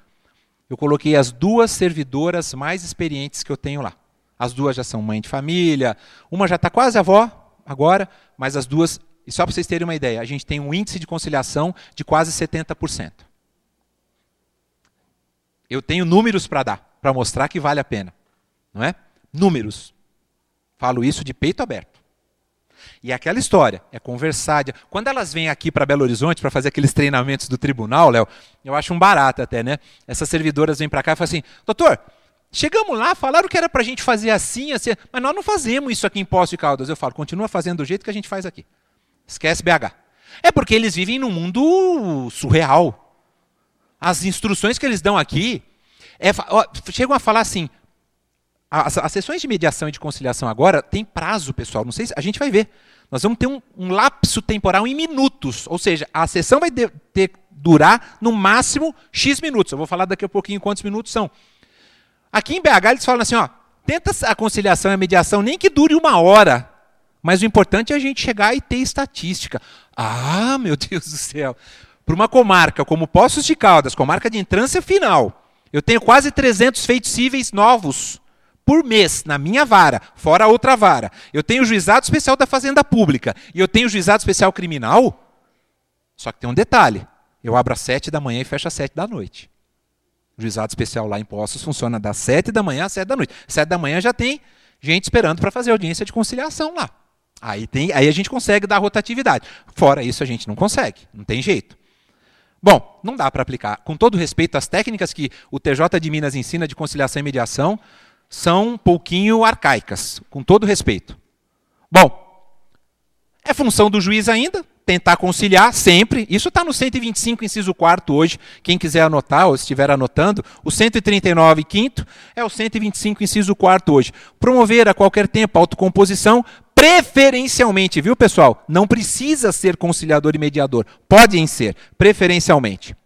Eu coloquei as 2 servidoras mais experientes que eu tenho lá. As 2 já são mãe de família, uma já está quase avó agora, mas as 2, e só para vocês terem uma ideia, a gente tem um índice de conciliação de quase 70%. Eu tenho números para dar, para mostrar que vale a pena. Não é? Números. Falo isso de peito aberto. E aquela história, é conversar. Quando elas vêm aqui para Belo Horizonte para fazer aqueles treinamentos do tribunal, Léo, eu acho um barato até, né? Essas servidoras vêm para cá e falam assim, doutor, chegamos lá, falaram que era para a gente fazer assim, assim, mas nós não fazemos isso aqui em Poços de Caldas. Eu falo, continua fazendo do jeito que a gente faz aqui. Esquece BH. É porque eles vivem num mundo surreal. As instruções que eles dão aqui, chegam a falar assim, as sessões de mediação e de conciliação agora tem prazo, pessoal. Não sei se a gente vai ver. Nós vamos ter um lapso temporal em minutos. Ou seja, a sessão vai durar no máximo X minutos. Eu vou falar daqui a pouquinho quantos minutos são. Aqui em BH eles falam assim, ó, tenta a conciliação e a mediação, nem que dure 1 hora. Mas o importante é a gente chegar e ter estatística. Ah, meu Deus do céu. Para uma comarca como Poços de Caldas, comarca de entrância final, eu tenho quase 300 feitos cíveis novos por mês, na minha vara, fora a outra vara. Eu tenho o juizado especial da Fazenda Pública e eu tenho o juizado especial criminal, só que tem um detalhe. Eu abro às 7 da manhã e fecho às 7 da noite. O juizado especial lá em Poços funciona das 7 da manhã às 7 da noite. 7 da manhã já tem gente esperando para fazer audiência de conciliação lá. Aí a gente consegue dar rotatividade. Fora isso a gente não consegue, não tem jeito. Bom, não dá para aplicar. Com todo respeito, as técnicas que o TJ de Minas ensina de conciliação e mediação são um pouquinho arcaicas, com todo respeito. Bom, é função do juiz ainda tentar conciliar sempre. Isso está no 125, inciso 4º hoje. Quem quiser anotar, ou estiver anotando, o 139, 5º, é o 125, inciso 4º hoje. Promover a qualquer tempo a autocomposição, preferencialmente, viu, pessoal? Não precisa ser conciliador e mediador. Podem ser, preferencialmente.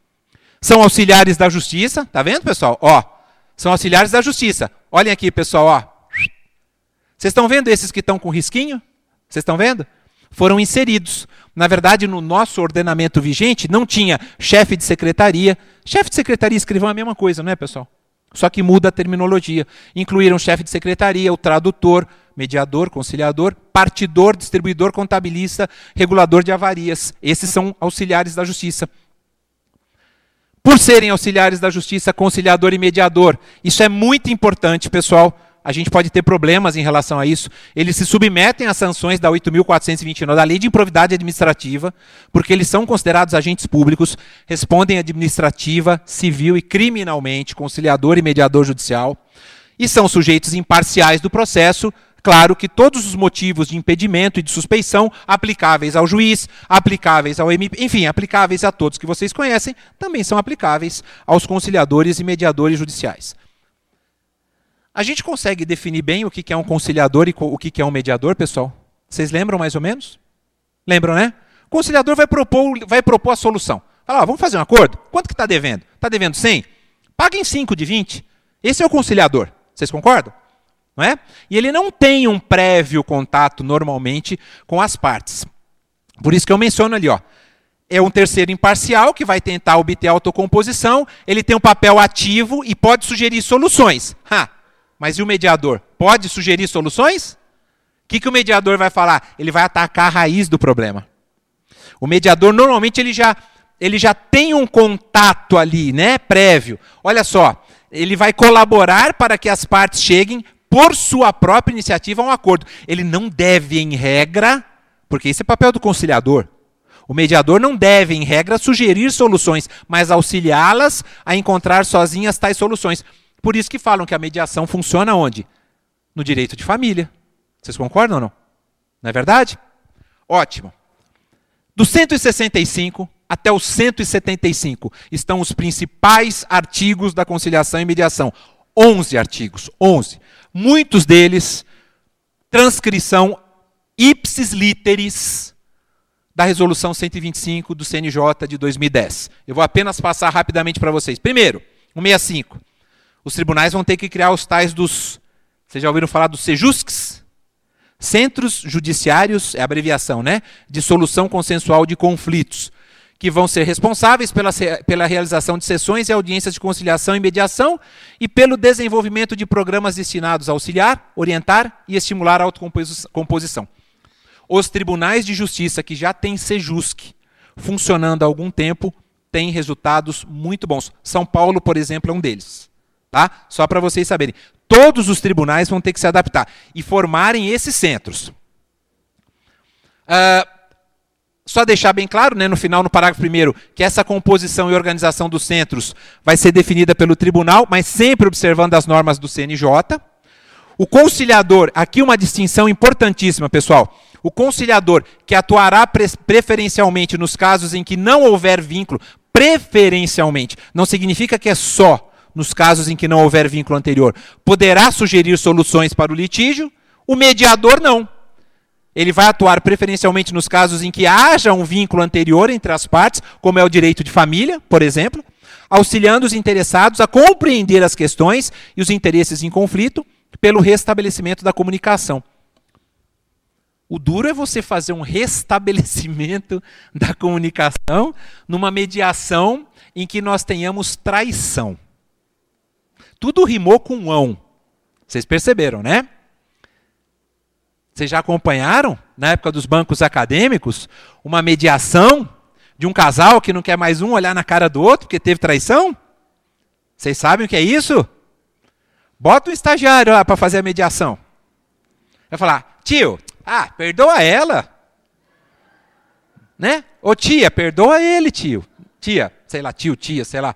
São auxiliares da justiça, tá vendo, pessoal? Ó, são auxiliares da justiça. Olhem aqui, pessoal, ó. Vocês estão vendo esses que estão com risquinho? Vocês estão vendo? Foram inseridos. Na verdade, no nosso ordenamento vigente, não tinha chefe de secretaria. Chefe de secretaria e escrivão é a mesma coisa, não é, pessoal? Só que muda a terminologia. Incluíram chefe de secretaria, o tradutor, mediador, conciliador, partidor, distribuidor, contabilista, regulador de avarias. Esses são auxiliares da justiça. Por serem auxiliares da justiça, conciliador e mediador. Isso é muito importante, pessoal. A gente pode ter problemas em relação a isso. Eles se submetem às sanções da 8.429, da Lei de Improvidade Administrativa, porque eles são considerados agentes públicos, respondem administrativa, civil e criminalmente, conciliador e mediador judicial, e são sujeitos imparciais do processo. Claro que todos os motivos de impedimento e de suspeição aplicáveis ao juiz, aplicáveis ao MP, enfim, aplicáveis a todos que vocês conhecem, também são aplicáveis aos conciliadores e mediadores judiciais. A gente consegue definir bem o que é um conciliador e o que é um mediador, pessoal? Vocês lembram mais ou menos? Lembram, né? O conciliador vai propor a solução. Fala, vamos fazer um acordo? Quanto que está devendo? Está devendo 100? Paguem 5 de 20. Esse é o conciliador. Vocês concordam? Não é? E ele não tem um prévio contato, normalmente, com as partes. Por isso que eu menciono ali, ó. É um terceiro imparcial que vai tentar obter autocomposição. Ele tem um papel ativo e pode sugerir soluções. Mas e o mediador? Pode sugerir soluções? O que o mediador vai falar? Ele vai atacar a raiz do problema. O mediador, normalmente, ele já tem um contato ali, né, prévio. Olha só, ele vai colaborar para que as partes cheguem, por sua própria iniciativa, a um acordo. Ele não deve, em regra, porque esse é o papel do conciliador. O mediador não deve, em regra, sugerir soluções, mas auxiliá-las a encontrar sozinhas tais soluções. Por isso que falam que a mediação funciona onde? No direito de família. Vocês concordam ou não? Não é verdade? Ótimo. Do 165 até o 175 estão os principais artigos da conciliação e mediação. 11 artigos, 11. Muitos deles, transcrição ipsis literis da resolução 125 do CNJ de 2010. Eu vou apenas passar rapidamente para vocês. Primeiro, 165. Os tribunais vão ter que criar os tais dos... Vocês já ouviram falar dos CEJUSCs? Centros Judiciários, é a abreviação, né? De Solução Consensual de Conflitos, que vão ser responsáveis pela realização de sessões e audiências de conciliação e mediação e pelo desenvolvimento de programas destinados a auxiliar, orientar e estimular a autocomposição. Os tribunais de justiça que já têm CEJUSC funcionando há algum tempo têm resultados muito bons. São Paulo, por exemplo, é um deles. Tá? Só para vocês saberem. Todos os tribunais vão ter que se adaptar e formarem esses centros. Só deixar bem claro, né, no final, no parágrafo 1º, que essa composição e organização dos centros vai ser definida pelo tribunal, mas sempre observando as normas do CNJ. O conciliador, aqui uma distinção importantíssima, pessoal. O conciliador que atuará preferencialmente nos casos em que não houver vínculo, preferencialmente, não significa que é só nos casos em que não houver vínculo anterior, poderá sugerir soluções para o litígio, o mediador não. Ele vai atuar preferencialmente nos casos em que haja um vínculo anterior entre as partes, como é o direito de família, por exemplo, auxiliando os interessados a compreender as questões e os interesses em conflito pelo restabelecimento da comunicação. O duro é você fazer um restabelecimento da comunicação numa mediação em que nós tenhamos traição. Tudo rimou com ão. Vocês perceberam, né? Vocês já acompanharam, na época dos bancos acadêmicos, uma mediação de um casal que não quer mais um olhar na cara do outro porque teve traição? Vocês sabem o que é isso? Bota um estagiário lá para fazer a mediação. Vai falar, tio, perdoa ela. Né? Ô tia, perdoa ele, tio. Tia, sei lá, tio, tia, sei lá.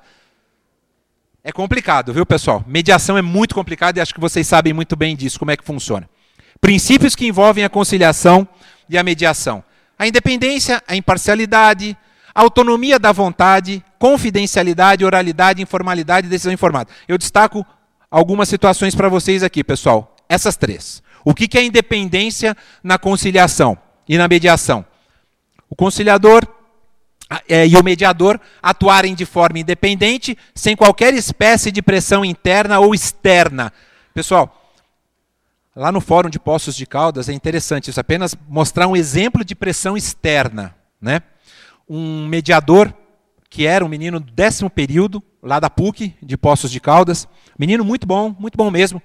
É complicado, viu, pessoal? Mediação é muito complicado e acho que vocês sabem muito bem disso, como é que funciona. Princípios que envolvem a conciliação e a mediação. A independência, a imparcialidade, a autonomia da vontade, confidencialidade, oralidade, informalidade e decisão informada. Eu destaco algumas situações para vocês aqui, pessoal. Essas três. O que é independência na conciliação e na mediação? O conciliador e o mediador atuarem de forma independente, sem qualquer espécie de pressão interna ou externa. Pessoal, lá no Fórum de Poços de Caldas é interessante isso, apenas mostrar um exemplo de pressão externa. Né? Um mediador, que era um menino do 10º período, lá da PUC, de Poços de Caldas, menino muito bom mesmo,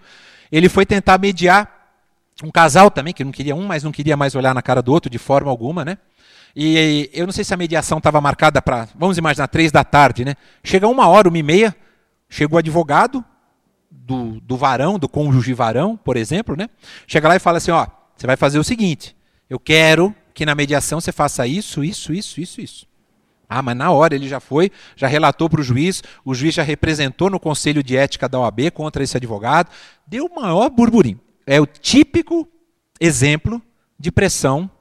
ele foi tentar mediar um casal também, que não queria um, mas não queria mais olhar na cara do outro de forma alguma, né? E eu não sei se a mediação estava marcada para, vamos imaginar, 3 da tarde, né? Chega 1h, 1h30, chega o advogado do varão, do cônjuge varão, por exemplo, né? Chega lá e fala assim, ó, você vai fazer o seguinte, eu quero que na mediação você faça isso. Mas na hora ele já foi, já relatou para o juiz já representou no Conselho de Ética da OAB contra esse advogado, deu o maior burburinho. É o típico exemplo de pressão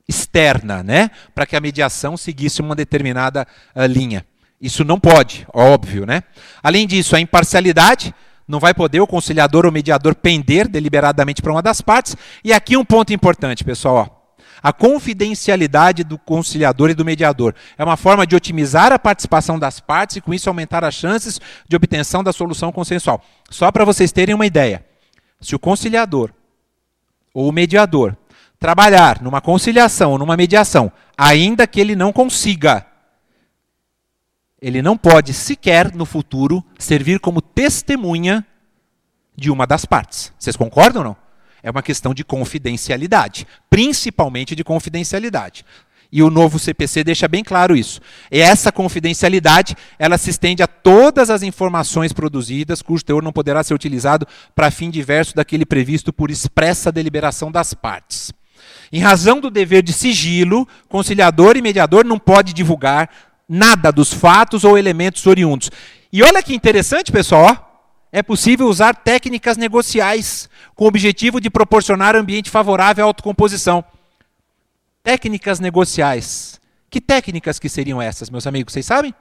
externa, né? Para que a mediação seguisse uma determinada linha. Isso não pode, óbvio, né? Além disso, a imparcialidade, não vai poder o conciliador ou mediador pender deliberadamente para uma das partes. E aqui um ponto importante, pessoal, ó. A confidencialidade do conciliador e do mediador é uma forma de otimizar a participação das partes e com isso aumentar as chances de obtenção da solução consensual. Só para vocês terem uma ideia, se o conciliador ou o mediador trabalhar numa conciliação ou numa mediação, ainda que ele não consiga, ele não pode sequer no futuro servir como testemunha de uma das partes. Vocês concordam ou não? É uma questão de confidencialidade, principalmente de confidencialidade. E o novo CPC deixa bem claro isso. E essa confidencialidade, ela se estende a todas as informações produzidas, cujo teor não poderá ser utilizado para fim diverso daquele previsto por expressa deliberação das partes. Em razão do dever de sigilo, conciliador e mediador não pode divulgar nada dos fatos ou elementos oriundos. E olha que interessante, pessoal, ó. É possível usar técnicas negociais com o objetivo de proporcionar ambiente favorável à autocomposição. Técnicas negociais. Que técnicas que seriam essas, meus amigos? Vocês sabem?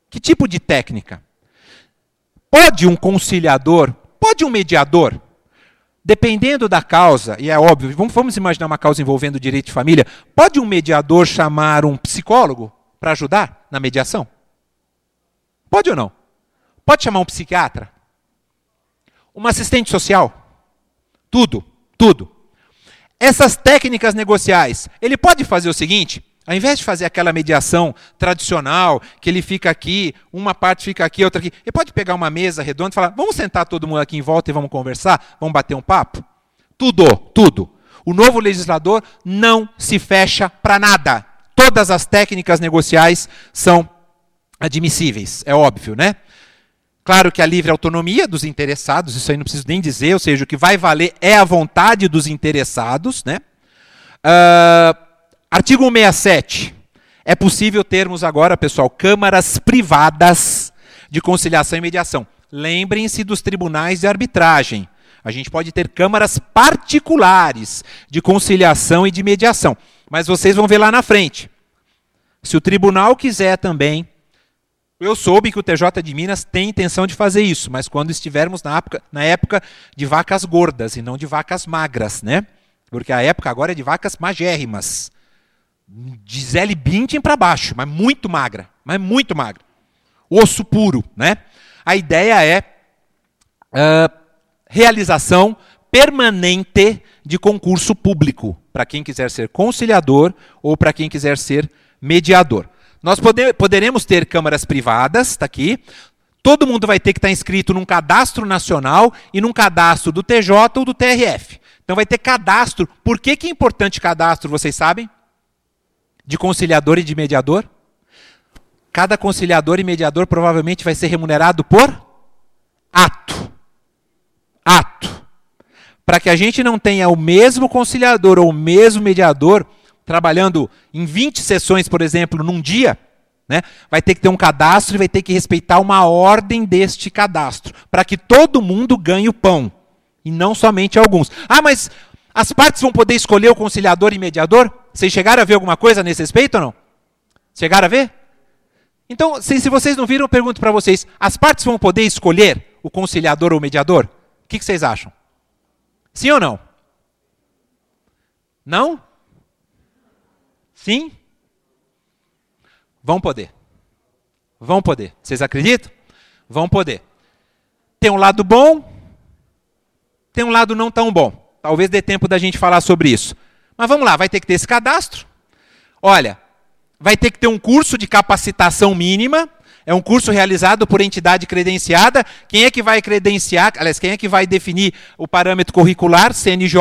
Que tipo de técnica? Pode um conciliador, pode um mediador, dependendo da causa, e é óbvio, vamos imaginar uma causa envolvendo direito de família, pode um mediador chamar um psicólogo para ajudar na mediação? Pode ou não? Pode chamar um psiquiatra? Um assistente social? Tudo. Essas técnicas negociais, ele pode fazer o seguinte, ao invés de fazer aquela mediação tradicional, que ele fica aqui, uma parte fica aqui, outra aqui, ele pode pegar uma mesa redonda e falar, vamos sentar todo mundo aqui em volta e vamos conversar? Vamos bater um papo? Tudo. O novo legislador não se fecha para nada. Todas as técnicas negociais são admissíveis, é óbvio, né? Claro que a livre autonomia dos interessados, isso aí não preciso nem dizer, ou seja, o que vai valer é a vontade dos interessados, né? Artigo 167. É possível termos agora, pessoal, câmaras privadas de conciliação e mediação. Lembrem-se dos tribunais de arbitragem. A gente pode ter câmaras particulares de conciliação e de mediação. Mas vocês vão ver lá na frente. Se o tribunal quiser também... Eu soube que o TJ de Minas tem intenção de fazer isso, mas quando estivermos na época de vacas gordas e não de vacas magras, né? Porque a época agora é de vacas magérrimas. De Zelle Bintin para baixo, mas muito magra. Osso puro, né? A ideia é realização permanente de concurso público, para quem quiser ser conciliador ou para quem quiser ser mediador. Nós poderemos ter câmaras privadas, está aqui. Todo mundo vai ter que estar inscrito num cadastro nacional e num cadastro do TJ ou do TRF. Então vai ter cadastro. Por que é importante cadastro, vocês sabem? De conciliador e de mediador? Cada conciliador e mediador provavelmente vai ser remunerado por ato. Para que a gente não tenha o mesmo conciliador ou o mesmo mediador trabalhando em 20 sessões, por exemplo, num dia, né, vai ter que ter um cadastro e vai ter que respeitar uma ordem deste cadastro, para que todo mundo ganhe o pão, e não somente alguns. Ah, mas as partes vão poder escolher o conciliador e mediador? Vocês chegaram a ver alguma coisa nesse respeito ou não? Chegaram a ver? Então, se vocês não viram, eu pergunto para vocês, as partes vão poder escolher o conciliador ou o mediador? O que vocês acham? Sim ou não? Não? Sim? Vão poder. Vocês acreditam? Vão poder. Tem um lado bom, tem um lado não tão bom. Talvez dê tempo da gente falar sobre isso. Mas vamos lá, vai ter que ter esse cadastro. Olha, vai ter que ter um curso de capacitação mínima. É um curso realizado por entidade credenciada. Quem é que vai credenciar? Aliás, quem é que vai definir o parâmetro curricular? CNJ,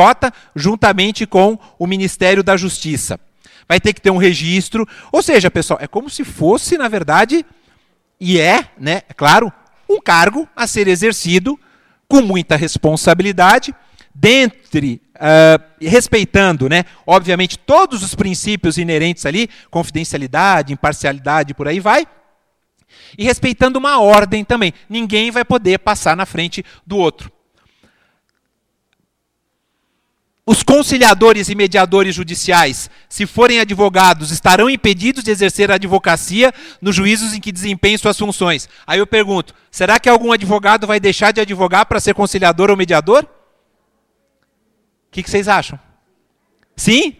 juntamente com o Ministério da Justiça. Vai ter que ter um registro. Ou seja, pessoal, é como se fosse, na verdade, e né, é claro, um cargo a ser exercido com muita responsabilidade, respeitando, né, obviamente, todos os princípios inerentes ali, confidencialidade, imparcialidade, por aí vai, e respeitando uma ordem também. Ninguém vai poder passar na frente do outro. Os conciliadores e mediadores judiciais, se forem advogados, estarão impedidos de exercer a advocacia nos juízos em que desempenhem suas funções. Aí eu pergunto, será que algum advogado vai deixar de advogar para ser conciliador ou mediador? O que vocês acham? Sim?